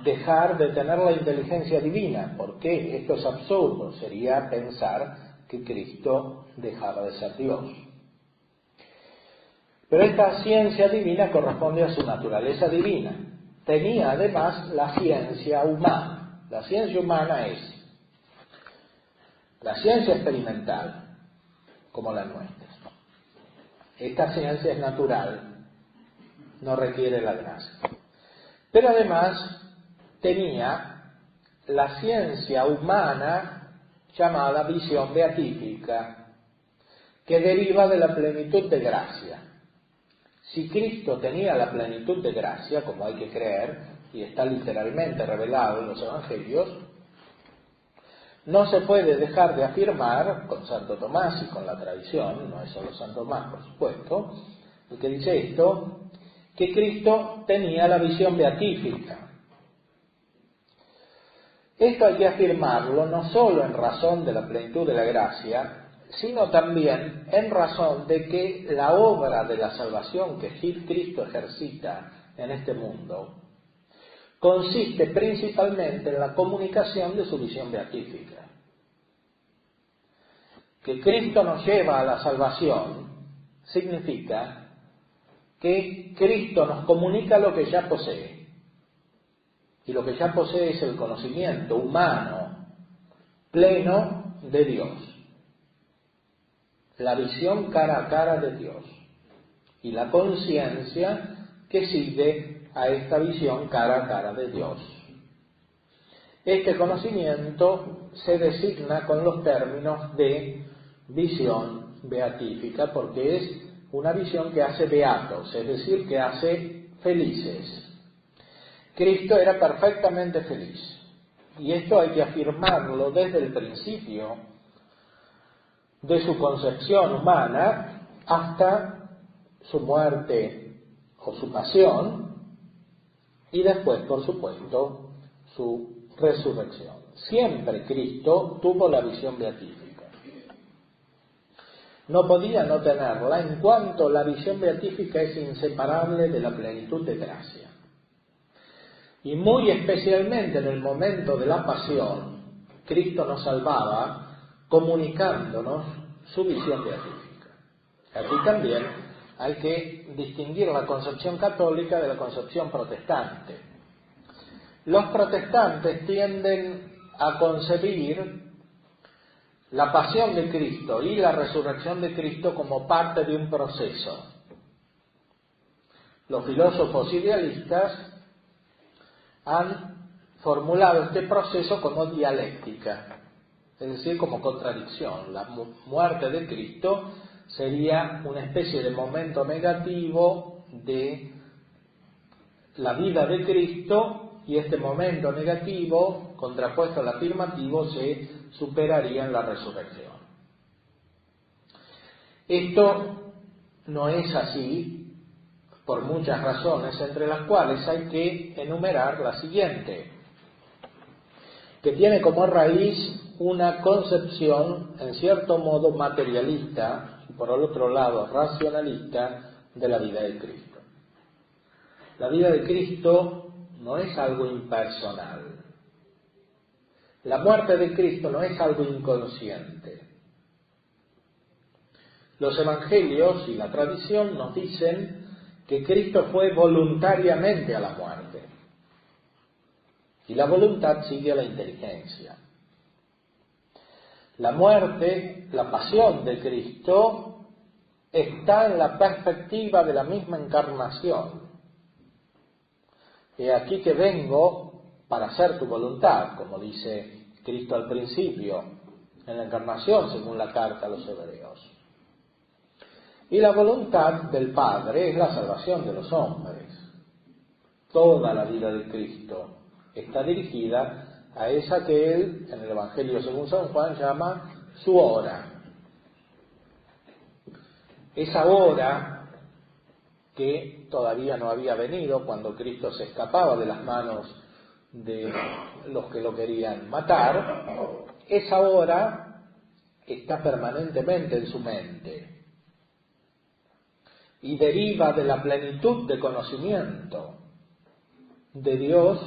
Speaker 1: dejar de tener la inteligencia divina, porque esto es absurdo, sería pensar que Cristo dejaba de ser Dios. Pero esta ciencia divina corresponde a su naturaleza divina. Tenía además la ciencia humana. La ciencia humana es la ciencia experimental, como la nuestra. Esta ciencia es natural, no requiere la gracia. Pero además tenía la ciencia humana llamada visión beatífica, que deriva de la plenitud de gracia. Si Cristo tenía la plenitud de gracia, como hay que creer, y está literalmente revelado en los Evangelios, no se puede dejar de afirmar, con Santo Tomás y con la tradición, no es solo Santo Tomás, por supuesto, el que dice esto, que Cristo tenía la visión beatífica. Esto hay que afirmarlo no solo en razón de la plenitud de la gracia, sino también en razón de que la obra de la salvación que Cristo ejercita en este mundo consiste principalmente en la comunicación de su visión beatífica. Que Cristo nos lleva a la salvación significa que Cristo nos comunica lo que ya posee. Y lo que ya posee es el conocimiento humano pleno de Dios. La visión cara a cara de Dios. Y la conciencia que sigue a esta visión cara a cara de Dios. Este conocimiento se designa con los términos de visión beatífica, porque es una visión que hace beatos, es decir, que hace felices. Cristo era perfectamente feliz, y esto hay que afirmarlo desde el principio de su concepción humana hasta su muerte o su pasión, y después, por supuesto, su resurrección. Siempre Cristo tuvo la visión beatífica. No podía no tenerla, en cuanto la visión beatífica es inseparable de la plenitud de gracia. Y muy especialmente en el momento de la pasión, Cristo nos salvaba comunicándonos su visión beatífica. Aquí también hay que distinguir la concepción católica de la concepción protestante. Los protestantes tienden a concebir la pasión de Cristo y la resurrección de Cristo como parte de un proceso. Los filósofos idealistas han formulado este proceso como dialéctica, es decir, como contradicción. La muerte de Cristo sería una especie de momento negativo de la vida de Cristo, y este momento negativo, contrapuesto al afirmativo, se superaría en la resurrección. Esto no es así por muchas razones, entre las cuales hay que enumerar la siguiente, que tiene como raíz una concepción en cierto modo materialista y por el otro lado racionalista de la vida de Cristo. La vida de Cristo no es algo impersonal. La muerte de Cristo no es algo inconsciente. Los evangelios y la tradición nos dicen que Cristo fue voluntariamente a la muerte. Y la voluntad sigue a la inteligencia. La muerte, la pasión de Cristo, está en la perspectiva de la misma encarnación. He aquí que vengo para hacer tu voluntad, como dice Cristo al principio, en la encarnación, según la carta a los hebreos. Y la voluntad del Padre es la salvación de los hombres. Toda la vida de Cristo está dirigida a esa que él, en el Evangelio según San Juan, llama su hora. Esa hora que todavía no había venido cuando Cristo se escapaba de las manos de los que lo querían matar, esa hora está permanentemente en su mente y deriva de la plenitud de conocimiento de Dios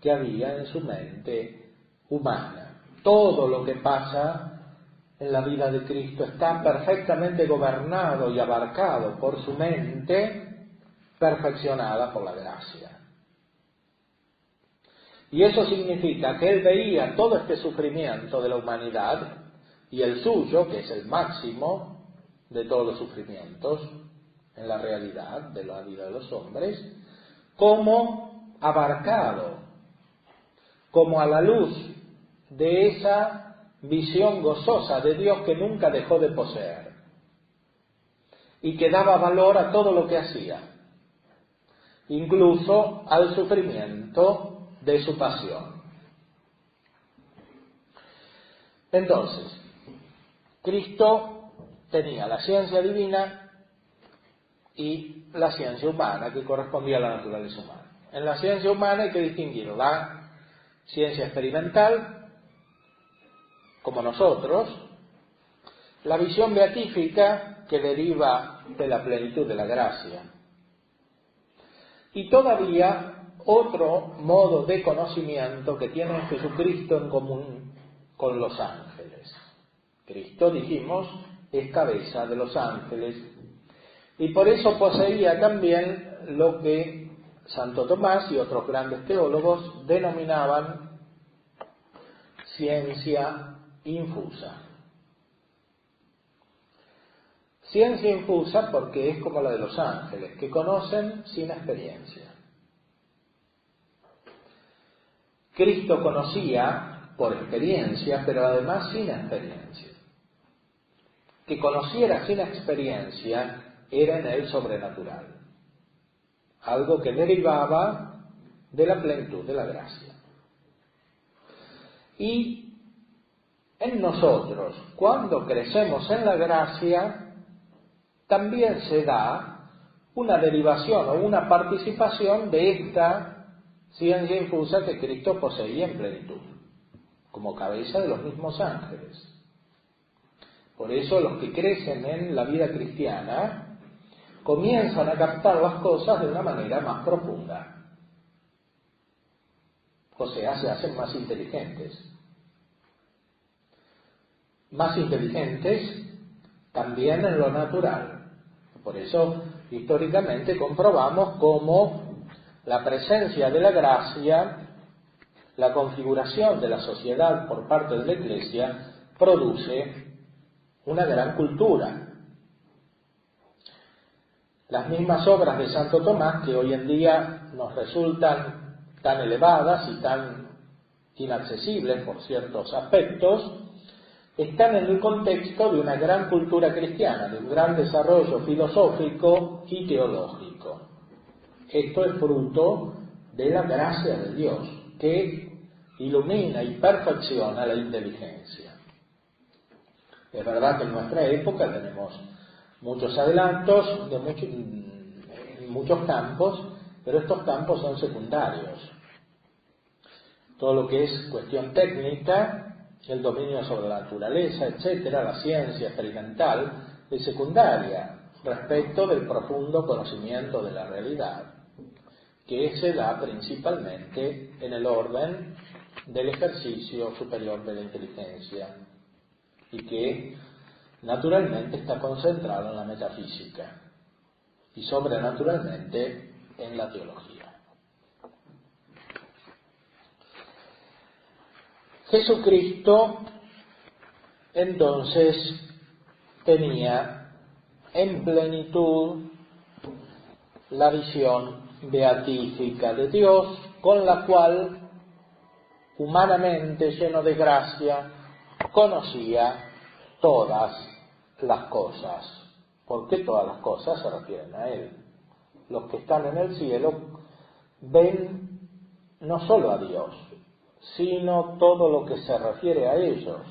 Speaker 1: que había en su mente humana. Todo lo que pasa en la vida de Cristo está perfectamente gobernado y abarcado por su mente perfeccionada por la gracia. Y eso significa que él veía todo este sufrimiento de la humanidad y el suyo, que es el máximo de todos los sufrimientos en la realidad de la vida de los hombres, como abarcado, como a la luz de esa visión gozosa de Dios que nunca dejó de poseer y que daba valor a todo lo que hacía, incluso al sufrimiento de su pasión. Entonces, Cristo tenía la ciencia divina y la ciencia humana que correspondía a la naturaleza humana. En la ciencia humana hay que distinguir la ciencia experimental, como nosotros, la visión beatífica que deriva de la plenitud de la gracia, y todavía otro modo de conocimiento que tiene Jesucristo en común con los ángeles. Cristo, dijimos, es cabeza de los ángeles, y por eso poseía también lo que Santo Tomás y otros grandes teólogos denominaban ciencia infusa. Ciencia infusa porque es como la de los ángeles, que conocen sin experiencia. Cristo conocía por experiencia, pero además sin experiencia. Que conociera sin experiencia era en él sobrenatural, algo que derivaba de la plenitud de la gracia. Y en nosotros, cuando crecemos en la gracia, también se da una derivación o una participación de esta ciencia infusa que Cristo poseía en plenitud, como cabeza de los mismos ángeles. Por eso los que crecen en la vida cristiana comienzan a captar las cosas de una manera más profunda. O sea, se hacen más inteligentes. Más inteligentes también en lo natural. Por eso, históricamente comprobamos cómo la presencia de la gracia, la configuración de la sociedad por parte de la Iglesia, produce una gran cultura. Las mismas obras de Santo Tomás, que hoy en día nos resultan tan elevadas y tan inaccesibles por ciertos aspectos, están en el contexto de una gran cultura cristiana, de un gran desarrollo filosófico y teológico. Esto es fruto de la gracia de Dios, que ilumina y perfecciona la inteligencia. Es verdad que en nuestra época tenemos muchos adelantos en muchos campos, pero estos campos son secundarios. Todo lo que es cuestión técnica, el dominio sobre la naturaleza, etcétera, la ciencia experimental, es secundaria respecto del profundo conocimiento de la realidad, que se da principalmente en el orden del ejercicio superior de la inteligencia y que naturalmente está concentrado en la metafísica y sobrenaturalmente en la teología. Jesucristo entonces tenía en plenitud la visión beatífica de Dios, con la cual, humanamente lleno de gracia, conocía todas las cosas. Porque todas las cosas se refieren a Él. Los que están en el cielo ven no solo a Dios, sino todo lo que se refiere a ellos.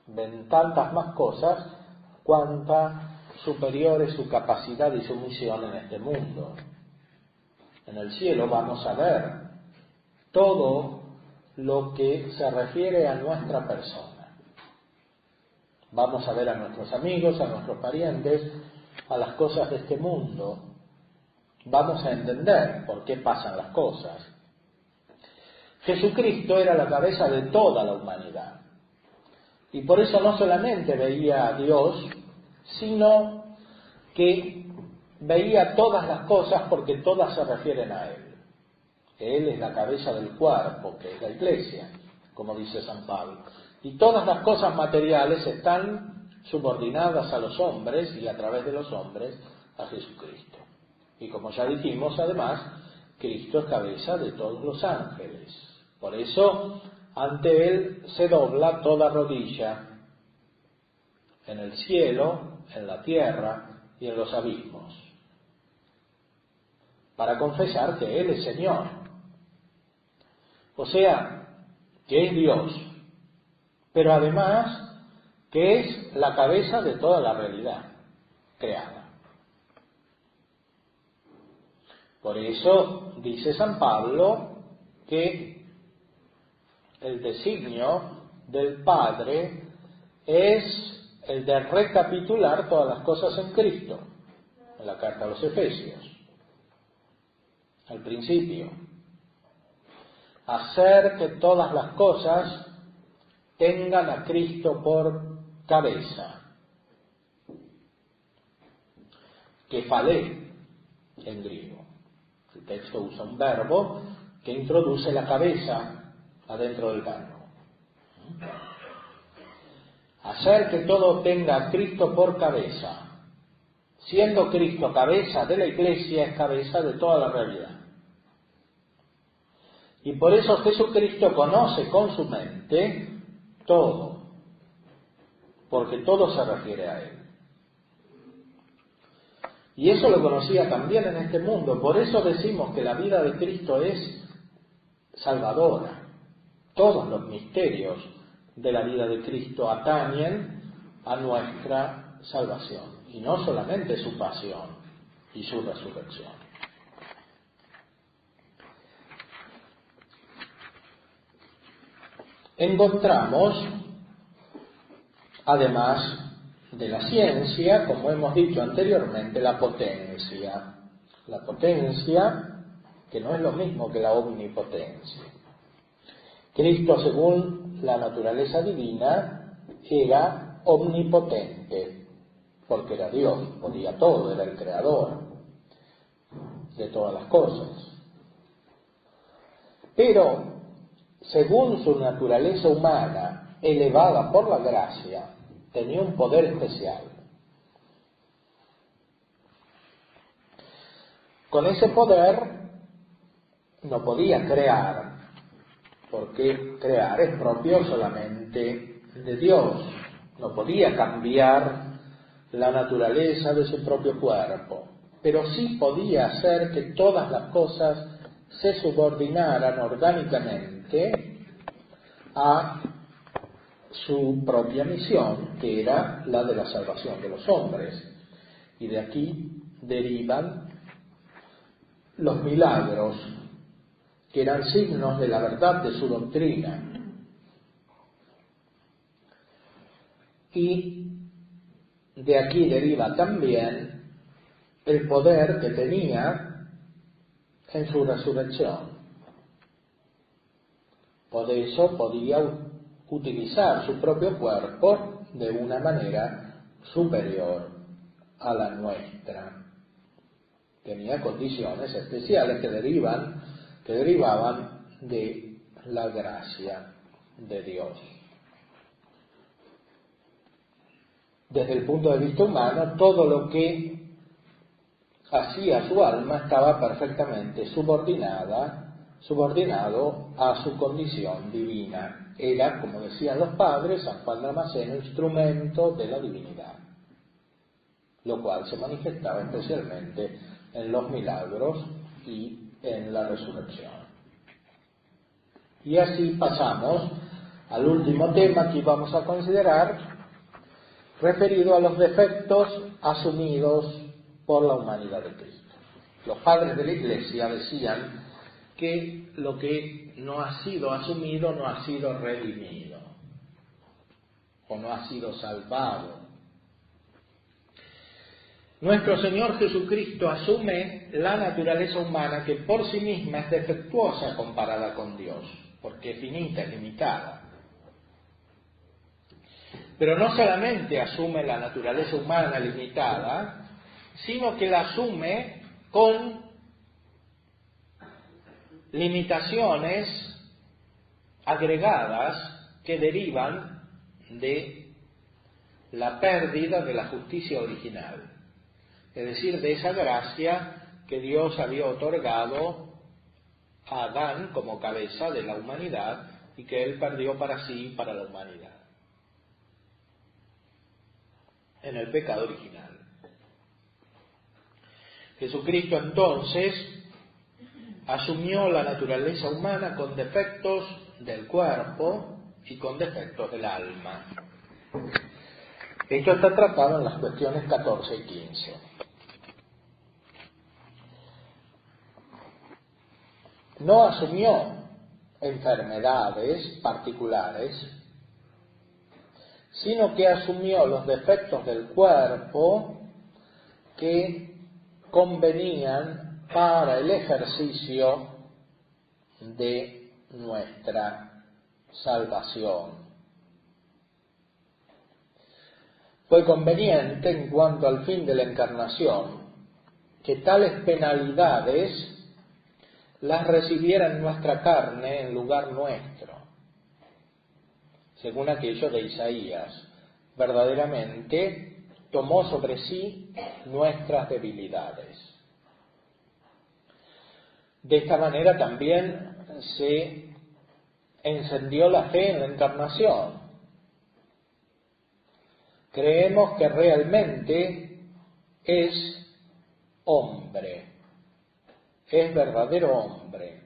Speaker 1: Ven tantas más cosas cuanta superior es su capacidad y su misión en este mundo. En el cielo vamos a ver todo lo que se refiere a nuestra persona. Vamos a ver a nuestros amigos, a nuestros parientes, a las cosas de este mundo. Vamos a entender por qué pasan las cosas. Jesucristo era la cabeza de toda la humanidad. Y por eso no solamente veía a Dios, sino que veía todas las cosas porque todas se refieren a Él. Él es la cabeza del cuerpo, que es la Iglesia, como dice San Pablo. Y todas las cosas materiales están subordinadas a los hombres y a través de los hombres a Jesucristo. Y como ya dijimos, además, Cristo es cabeza de todos los ángeles. Por eso, ante Él se dobla toda rodilla, en el cielo, en la tierra y en los abismos, para confesar que Él es Señor. O sea, que es Dios, pero además que es la cabeza de toda la realidad creada. Por eso dice San Pablo que el designio del Padre es el de recapitular todas las cosas en Cristo, en la carta a los Efesios, al principio. Hacer que todas las cosas tengan a Cristo por cabeza. Kefalé en griego. El texto usa un verbo que introduce la cabeza adentro del verbo. Hacer que todo tenga a Cristo por cabeza. Siendo Cristo cabeza de la Iglesia, es cabeza de toda la realidad. Y por eso Jesucristo conoce con su mente todo, porque todo se refiere a Él. Y eso lo conocía también en este mundo. Por eso decimos que la vida de Cristo es salvadora. Todos los misterios de la vida de Cristo atañen a nuestra salvación, y no solamente su pasión y su resurrección. Encontramos, además de la ciencia, como hemos dicho anteriormente, la potencia. La potencia, que no es lo mismo que la omnipotencia. Cristo, según la naturaleza divina, era omnipotente, porque era Dios, podía todo, era el creador de todas las cosas. Pero, según su naturaleza humana, elevada por la gracia, tenía un poder especial. Con ese poder no podía crear, porque crear es propio solamente de Dios. No podía cambiar la naturaleza de su propio cuerpo, pero sí podía hacer que todas las cosas se subordinaran orgánicamente a su propia misión, que era la de la salvación de los hombres. Y de aquí derivan los milagros, que eran signos de la verdad de su doctrina. Y de aquí deriva también el poder que tenía en su resurrección. Por eso podía utilizar su propio cuerpo de una manera superior a la nuestra. Tenía condiciones especiales que derivaban de la gracia de Dios. Desde el punto de vista humano, todo lo que hacía su alma estaba perfectamente subordinado a su condición divina. Era, como decían los padres, San Juan Damasceno, instrumento de la divinidad, lo cual se manifestaba especialmente en los milagros y en la resurrección. Y así pasamos al último tema que vamos a considerar, referido a los defectos asumidos por la humanidad de Cristo. Los padres de la Iglesia decían que lo que no ha sido asumido no ha sido redimido, o no ha sido salvado. Nuestro Señor Jesucristo asume la naturaleza humana, que por sí misma es defectuosa comparada con Dios, porque es finita, es limitada. Pero no solamente asume la naturaleza humana limitada, sino que la asume con limitaciones agregadas que derivan de la pérdida de la justicia original, es decir, de esa gracia que Dios había otorgado a Adán como cabeza de la humanidad y que él perdió para sí y para la humanidad en el pecado original. Jesucristo entonces asumió la naturaleza humana con defectos del cuerpo y con defectos del alma. Esto está tratado en las cuestiones 14 y 15. No asumió enfermedades particulares, sino que asumió los defectos del cuerpo que convenían para el ejercicio de nuestra salvación. Fue conveniente, en cuanto al fin de la encarnación, que tales penalidades las recibiera en nuestra carne en lugar nuestro, según aquello de Isaías. Verdaderamente tomó sobre sí nuestras debilidades. De esta manera también se encendió la fe en la encarnación. Creemos que realmente es hombre, es verdadero hombre,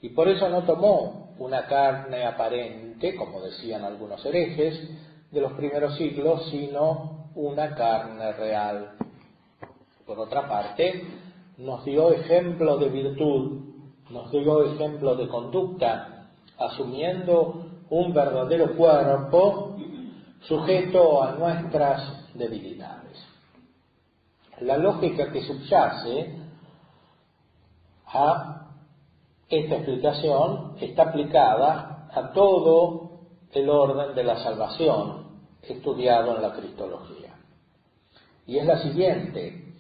Speaker 1: y por eso no tomó una carne aparente, como decían algunos herejes de los primeros siglos, sino una carne real. Por otra parte, nos dio ejemplo de virtud, nos dio ejemplo de conducta, asumiendo un verdadero cuerpo sujeto a nuestras debilidades. La lógica que subyace a esta explicación está aplicada a todo el orden de la salvación estudiado en la cristología. Y es la siguiente: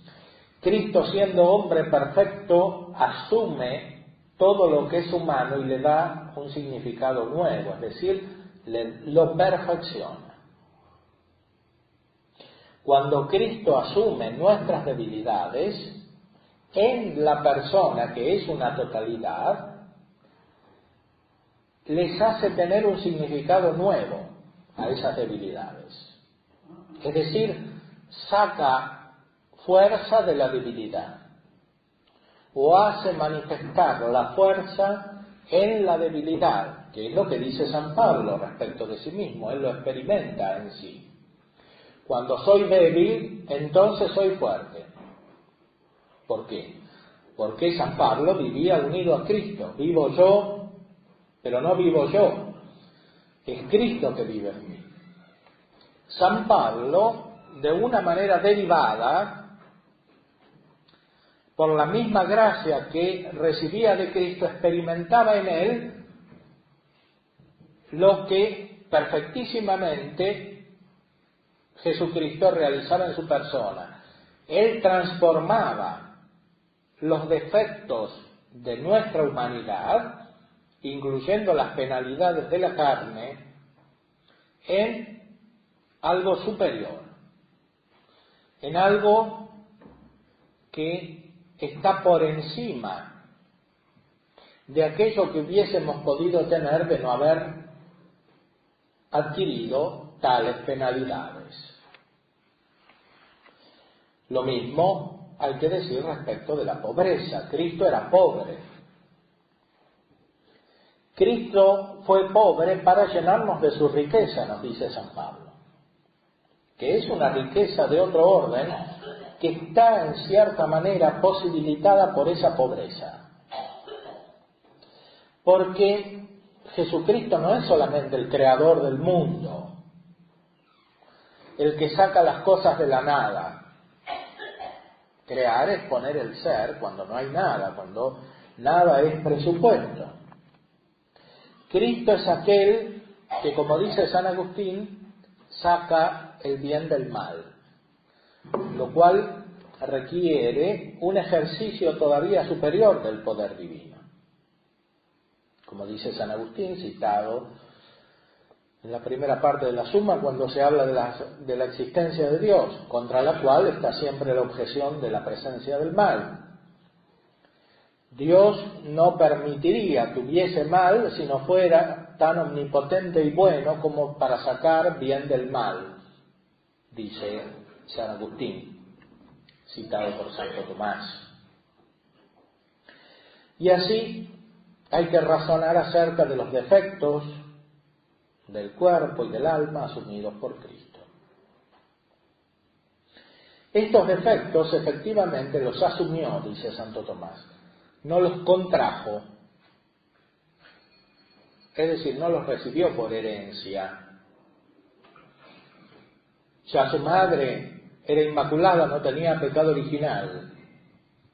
Speaker 1: Cristo, siendo hombre perfecto, asume todo lo que es humano y le da un significado nuevo, es decir, lo perfecciona. Cuando Cristo asume nuestras debilidades, en la persona que es una totalidad, les hace tener un significado nuevo a esas debilidades. Es decir, saca fuerza de la debilidad, o hace manifestar la fuerza en la debilidad, que es lo que dice San Pablo respecto de sí mismo, él lo experimenta en sí. Cuando soy débil, entonces soy fuerte. ¿Por qué? Porque San Pablo vivía unido a Cristo. Vivo yo, pero no vivo yo. Es Cristo que vive en mí. San Pablo, de una manera derivada, por la misma gracia que recibía de Cristo, experimentaba en él lo que perfectísimamente Jesucristo realizaba en su persona. Él transformaba los defectos de nuestra humanidad, incluyendo las penalidades de la carne, en algo superior, en algo que está por encima de aquello que hubiésemos podido tener de no haber adquirido tales penalidades. Lo mismo hay que decir respecto de la pobreza. Cristo era pobre. Cristo fue pobre para llenarnos de su riqueza, nos dice San Pablo, que es una riqueza de otro orden que está en cierta manera posibilitada por esa pobreza. Porque Jesucristo no es solamente el creador del mundo, el que saca las cosas de la nada. Crear es poner el ser cuando no hay nada, cuando nada es presupuesto. Cristo es aquel que, como dice San Agustín, saca el bien del mal, lo cual requiere un ejercicio todavía superior del poder divino. Como dice San Agustín, citado en la primera parte de la Suma, cuando se habla de la existencia de Dios, contra la cual está siempre la objeción de la presencia del mal. Dios no permitiría que hubiese mal si no fuera tan omnipotente y bueno como para sacar bien del mal, dice San Agustín, citado por Santo Tomás. Y así hay que razonar acerca de los defectos del cuerpo y del alma asumidos por Cristo. Estos defectos efectivamente los asumió, dice Santo Tomás, no los contrajo, es decir, no los recibió por herencia. Ya su madre era inmaculada, no tenía pecado original,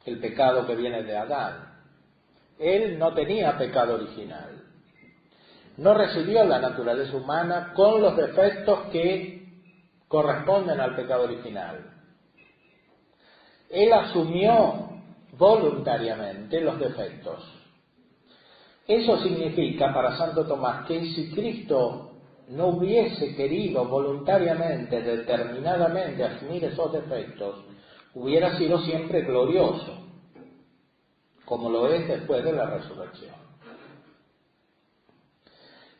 Speaker 1: el pecado que viene de Adán. Él no tenía pecado original. No recibió la naturaleza humana con los defectos que corresponden al pecado original. Él asumió voluntariamente los defectos. Eso significa para Santo Tomás que si Cristo no hubiese querido voluntariamente, determinadamente asumir esos defectos, hubiera sido siempre glorioso, como lo es después de la resurrección.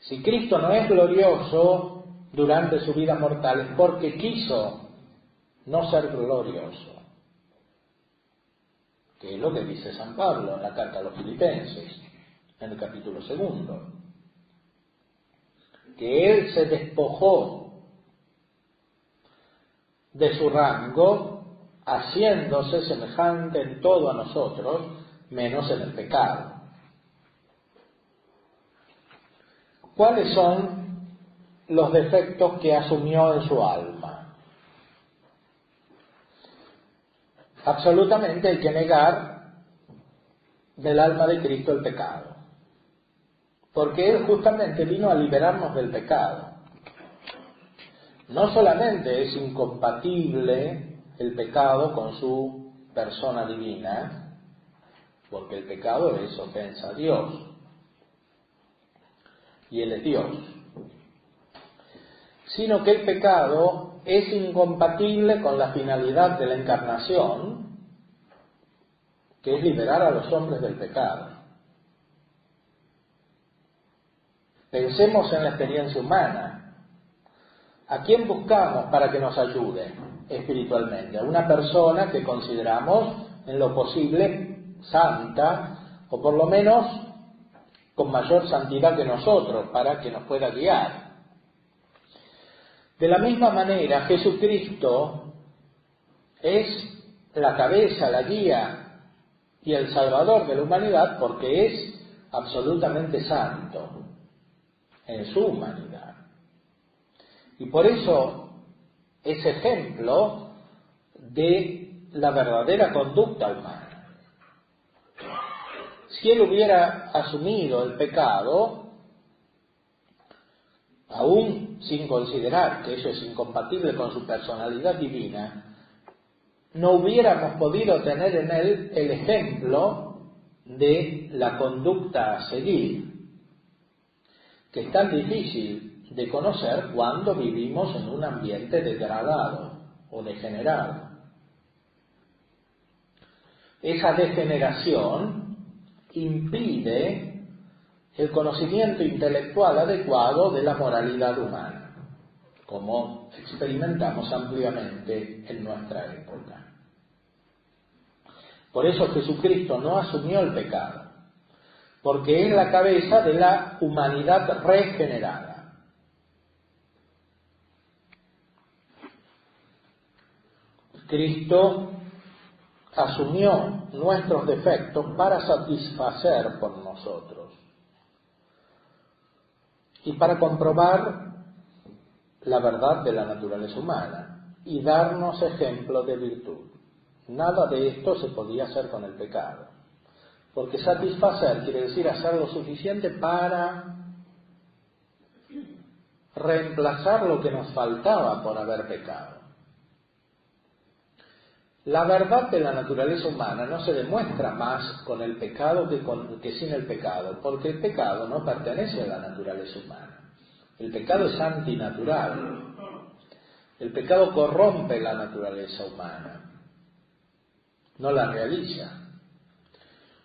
Speaker 1: Si Cristo no es glorioso durante su vida mortal es porque quiso no ser glorioso, que es lo que dice San Pablo en la carta a los Filipenses, en el capítulo 2, que Él se despojó de su rango, haciéndose semejante en todo a nosotros, menos en el pecado. ¿Cuáles son los defectos que asumió en su alma? Absolutamente hay que negar del alma de Cristo el pecado, porque Él justamente vino a liberarnos del pecado. No solamente es incompatible el pecado con su persona divina, porque el pecado es ofensa a Dios, y Él es Dios, sino que el pecado es incompatible con la finalidad de la encarnación, que es liberar a los hombres del pecado. Pensemos en la experiencia humana. ¿A quién buscamos para que nos ayude espiritualmente? A una persona que consideramos en lo posible santa, o por lo menos con mayor santidad que nosotros para que nos pueda guiar. De la misma manera, Jesucristo es la cabeza, la guía y el salvador de la humanidad porque es absolutamente santo en su humanidad. Y por eso es ejemplo de la verdadera conducta humana. Si él hubiera asumido el pecado, aún sin considerar que eso es incompatible con su personalidad divina, no hubiéramos podido tener en él el ejemplo de la conducta a seguir, que es tan difícil de conocer cuando vivimos en un ambiente degradado o degenerado. Esa degeneración impide el conocimiento intelectual adecuado de la moralidad humana, como experimentamos ampliamente en nuestra época. Por eso Jesucristo no asumió el pecado, porque es la cabeza de la humanidad regenerada. Cristo asumió nuestros defectos para satisfacer por nosotros y para comprobar la verdad de la naturaleza humana y darnos ejemplo de virtud. Nada de esto se podía hacer con el pecado, porque satisfacer quiere decir hacer lo suficiente para reemplazar lo que nos faltaba por haber pecado. La verdad de la naturaleza humana no se demuestra más con el pecado que sin el pecado, porque el pecado no pertenece a la naturaleza humana. El pecado es antinatural. El pecado corrompe la naturaleza humana, no la realiza.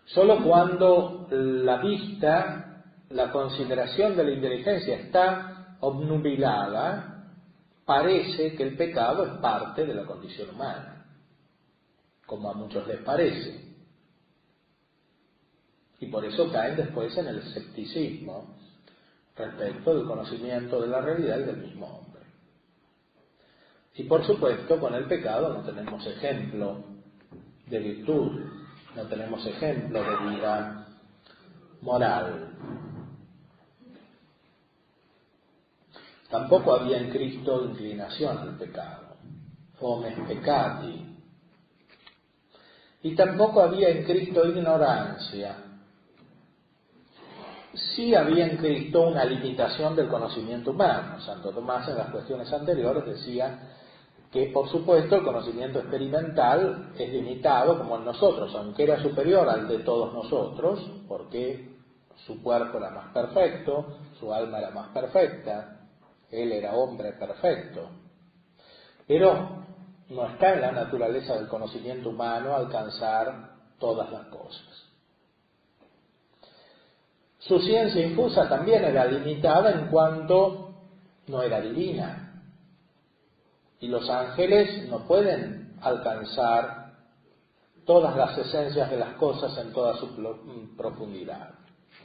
Speaker 1: Solo cuando la vista, la consideración de la inteligencia está obnubilada, parece que el pecado es parte de la condición humana, como a muchos les parece. Y por eso caen después en el escepticismo respecto del conocimiento de la realidad y del mismo hombre. Y por supuesto, con el pecado no tenemos ejemplo de virtud, no tenemos ejemplo de vida moral. Tampoco había en Cristo inclinación al pecado, fomes peccati. Y tampoco había en Cristo ignorancia. Sí había en Cristo una limitación del conocimiento humano. Santo Tomás en las cuestiones anteriores decía que, por supuesto, el conocimiento experimental es limitado como en nosotros, aunque era superior al de todos nosotros, porque su cuerpo era más perfecto, su alma era más perfecta, él era hombre perfecto. Pero no está en la naturaleza del conocimiento humano alcanzar todas las cosas. Su ciencia infusa también era limitada en cuanto no era divina. Y los ángeles no pueden alcanzar todas las esencias de las cosas en toda su profundidad.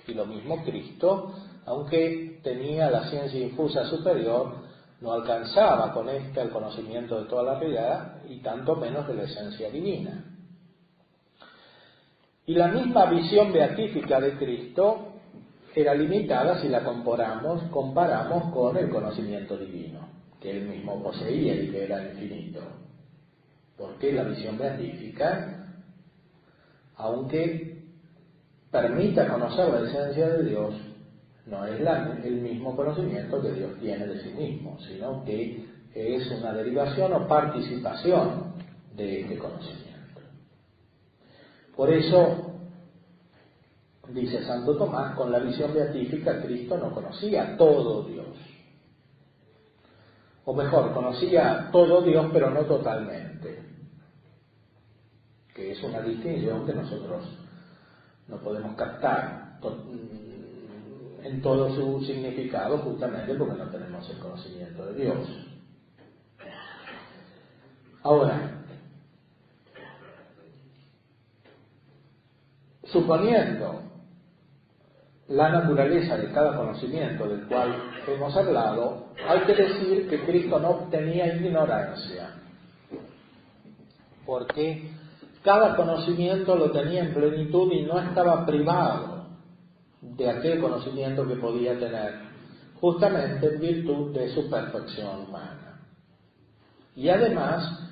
Speaker 1: Y lo mismo Cristo, aunque tenía la ciencia infusa superior, no alcanzaba con ésta el conocimiento de toda la realidad y tanto menos de la esencia divina. Y la misma visión beatífica de Cristo era limitada si la comparamos con el conocimiento divino, que él mismo poseía y que era infinito. Porque la visión beatífica, aunque permita conocer la esencia de Dios, no es el mismo conocimiento que Dios tiene de sí mismo, sino que es una derivación o participación de este conocimiento. Por eso, dice Santo Tomás, con la visión beatífica Cristo no conocía todo Dios. O mejor, conocía todo Dios, pero no totalmente. Que es una distinción que nosotros no podemos captar en todo su significado, justamente porque no tenemos el conocimiento de Dios. Ahora, suponiendo la naturaleza de cada conocimiento del cual hemos hablado, hay que decir que Cristo no tenía ignorancia, porque cada conocimiento lo tenía en plenitud y no estaba privado de aquel conocimiento que podía tener, justamente en virtud de su perfección humana. Y además,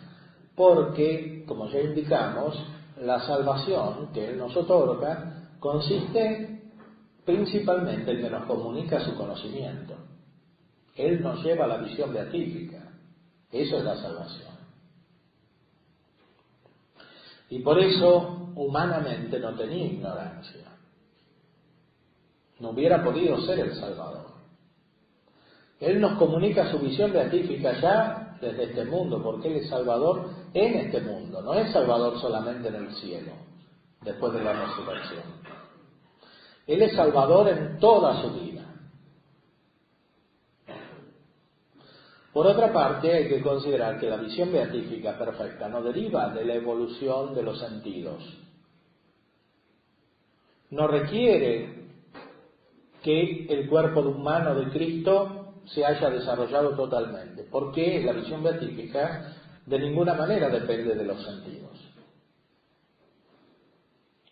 Speaker 1: porque, como ya indicamos, la salvación que Él nos otorga consiste principalmente en que nos comunica su conocimiento. Él nos lleva a la visión beatífica. Eso es la salvación. Y por eso, humanamente, no tenía ignorancia. No hubiera podido ser el Salvador. Él nos comunica su visión beatífica ya desde este mundo, porque Él es Salvador en este mundo. No es Salvador solamente en el cielo, después de la resurrección. Él es Salvador en toda su vida. Por otra parte, hay que considerar que la visión beatífica perfecta no deriva de la evolución de los sentidos. No requiere que el cuerpo humano de Cristo se haya desarrollado totalmente, porque la visión beatífica de ninguna manera depende de los sentidos.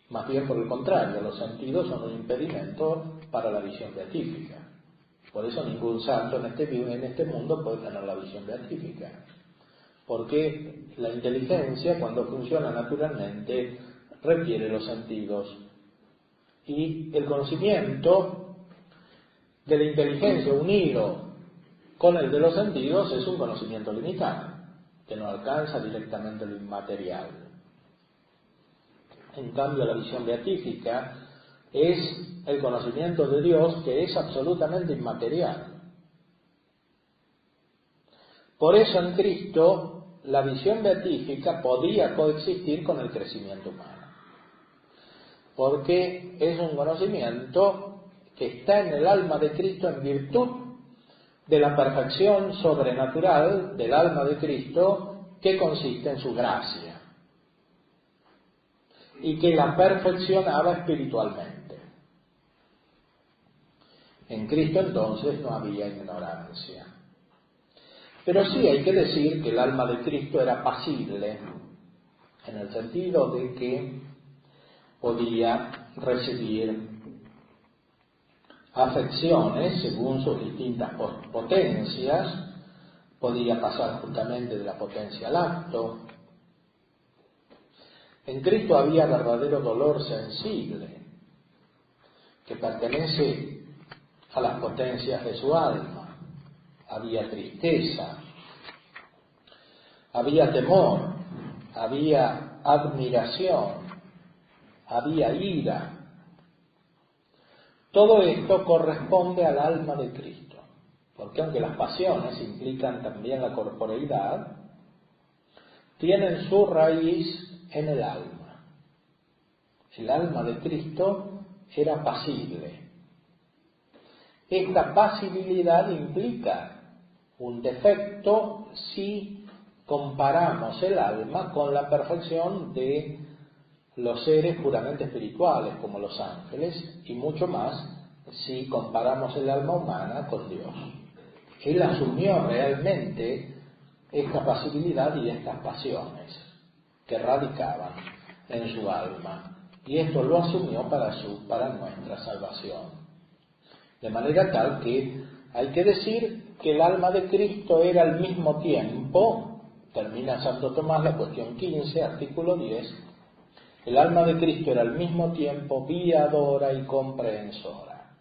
Speaker 1: Más bien por el contrario, los sentidos son un impedimento para la visión beatífica. Por eso ningún santo en este mundo puede tener la visión beatífica. Porque la inteligencia, cuando funciona naturalmente, requiere los sentidos. Y el conocimiento de la inteligencia unido con el de los sentidos es un conocimiento limitado, que no alcanza directamente lo inmaterial. En cambio, la visión beatífica es el conocimiento de Dios, que es absolutamente inmaterial. Por eso en Cristo la visión beatífica podía coexistir con el crecimiento humano, porque es un conocimiento que está en el alma de Cristo en virtud de la perfección sobrenatural del alma de Cristo, que consiste en su gracia y que la perfeccionaba espiritualmente. En Cristo entonces no había ignorancia. Pero sí hay que decir que el alma de Cristo era pasible, en el sentido de que podía recibir afecciones según sus distintas potencias, podía pasar justamente de la potencia al acto. En Cristo había verdadero dolor sensible, que pertenece a las potencias de su alma. Había tristeza, había temor, había admiración, había ira. Todo esto corresponde al alma de Cristo, porque aunque las pasiones implican también la corporeidad, tienen su raíz en el alma. El alma de Cristo era pasible. Esta pasibilidad implica un defecto si comparamos el alma con la perfección de los seres puramente espirituales, como los ángeles, y mucho más si comparamos el alma humana con Dios. Él asumió realmente esta pasibilidad y estas pasiones que radicaban en su alma, y esto lo asumió para nuestra salvación. De manera tal que hay que decir que el alma de Cristo era al mismo tiempo, termina Santo Tomás la cuestión 15, artículo 10, el alma de Cristo era al mismo tiempo guiadora y comprehensora.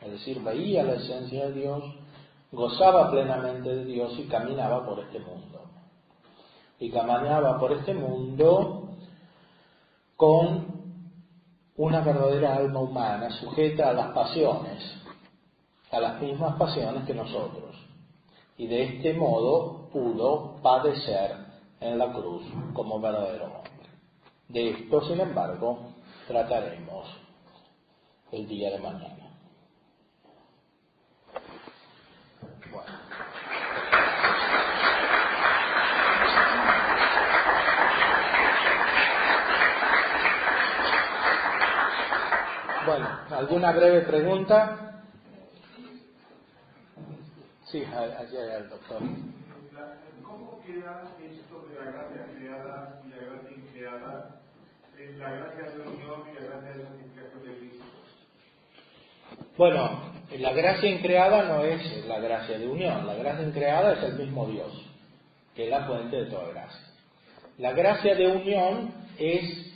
Speaker 1: Es decir, veía la esencia de Dios, gozaba plenamente de Dios y caminaba por este mundo. Y caminaba por este mundo con una verdadera alma humana sujeta a las pasiones, a las mismas pasiones que nosotros. Y de este modo pudo padecer en la cruz como verdadero hombre. De esto, sin embargo, trataremos el día de mañana. Bueno, ¿Alguna breve pregunta? Sí, allí hay el doctor.
Speaker 2: ¿Cómo queda esto de la gracia creada y la gracia increada, la gracia de unión y la gracia de santificación de Cristo?
Speaker 1: Bueno, la gracia increada no es la gracia de unión, la gracia increada es el mismo Dios, que es la fuente de toda gracia. La gracia de unión es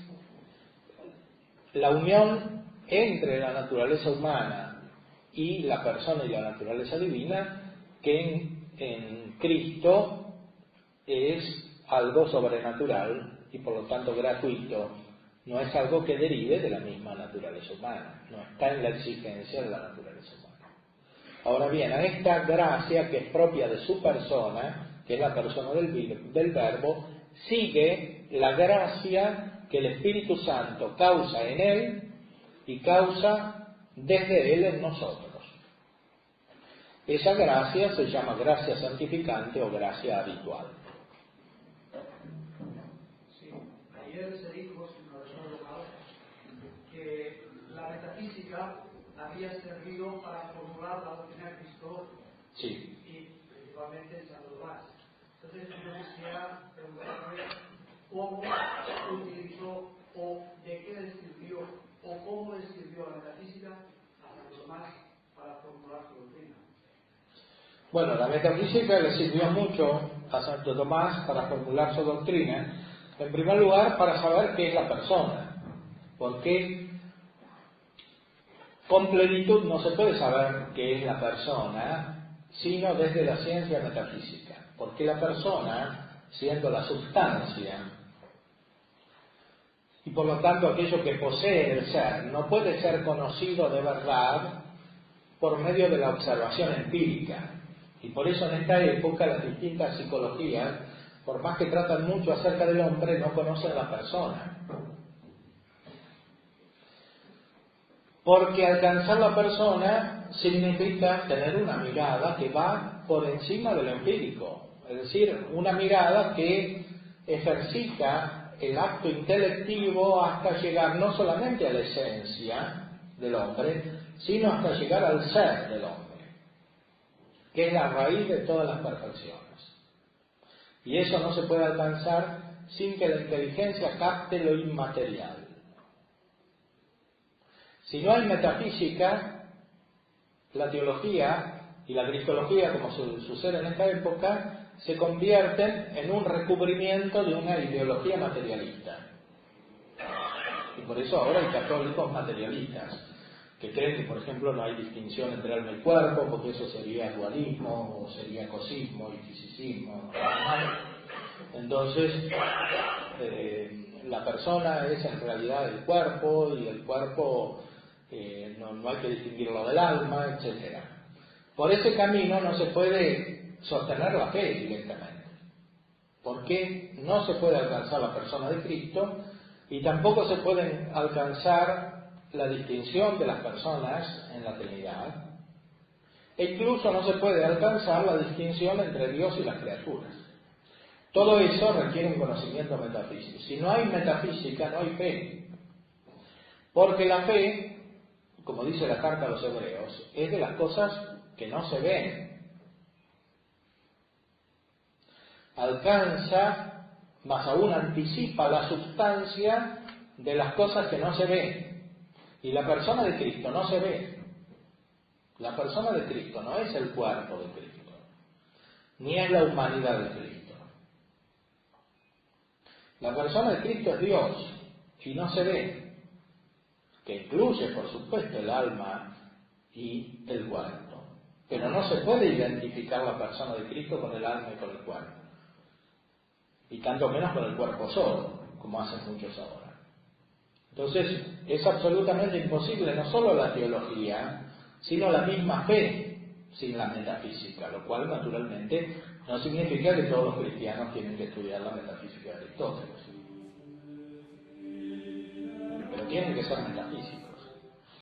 Speaker 1: la unión entre la naturaleza humana y la persona y la naturaleza divina, que en Cristo es algo sobrenatural y por lo tanto gratuito, no es algo que derive de la misma naturaleza humana, no está en la exigencia de la naturaleza humana. Ahora bien, a esta gracia que es propia de su persona, que es la persona del Verbo, sigue la gracia que el Espíritu Santo causa en él y causa desde él en nosotros. Esa gracia se llama gracia santificante o gracia habitual.
Speaker 3: Sí, ayer se dijo, si no recuerdo mal, que la metafísica había servido para formular la doctrina de Cristo
Speaker 1: Sí.
Speaker 3: y principalmente en Santo Tomás. Entonces yo quisiera preguntarle cómo utilizó o de qué le sirvió o cómo le sirvió la metafísica a Santo Tomás para formular su doctrina.
Speaker 1: Bueno, la metafísica le sirvió mucho a Santo Tomás para formular su doctrina, en primer lugar para saber qué es la persona, porque con plenitud no se puede saber qué es la persona, sino desde la ciencia metafísica, porque la persona, siendo la sustancia, y por lo tanto aquello que posee el ser, no puede ser conocido de verdad por medio de la observación empírica. Y por eso en esta época las distintas psicologías, por más que tratan mucho acerca del hombre, no conocen a la persona. Porque alcanzar la persona significa tener una mirada que va por encima de lo empírico. Es decir, una mirada que ejercita el acto intelectivo hasta llegar no solamente a la esencia del hombre, sino hasta llegar al ser del hombre, que es la raíz de todas las perfecciones. Y eso no se puede alcanzar sin que la inteligencia capte lo inmaterial. Si no hay metafísica, la teología y la cristología, como sucede en esta época, se convierten en un recubrimiento de una ideología materialista. Y por eso ahora hay católicos materialistas, que creen que, por ejemplo, no hay distinción entre alma y cuerpo, porque eso sería dualismo, o sería cosismo y fisicismo. Entonces, la persona es en realidad el cuerpo, y el cuerpo no hay que distinguirlo del alma, etc. Por ese camino no se puede sostener la fe directamente, porque no se puede alcanzar la persona de Cristo, y tampoco se puede alcanzar la distinción de las personas en la Trinidad, e incluso no se puede alcanzar la distinción entre Dios y las criaturas. Todo eso requiere un conocimiento metafísico. Si no hay metafísica, no hay fe, porque la fe, como dice la carta a los Hebreos, es de las cosas que no se ven. Alcanza, más aún anticipa la sustancia de las cosas que no se ven. Y la persona de Cristo no se ve. La persona de Cristo no es el cuerpo de Cristo, ni es la humanidad de Cristo. La persona de Cristo es Dios y no se ve, que incluye, por supuesto, el alma y el cuerpo. Pero no se puede identificar la persona de Cristo con el alma y con el cuerpo, y tanto menos con el cuerpo solo, como hacen muchos ahora. Entonces, es absolutamente imposible no solo la teología, sino la misma fe sin la metafísica, lo cual naturalmente no significa que todos los cristianos tienen que estudiar la metafísica de Aristóteles, pero tienen que ser metafísicos.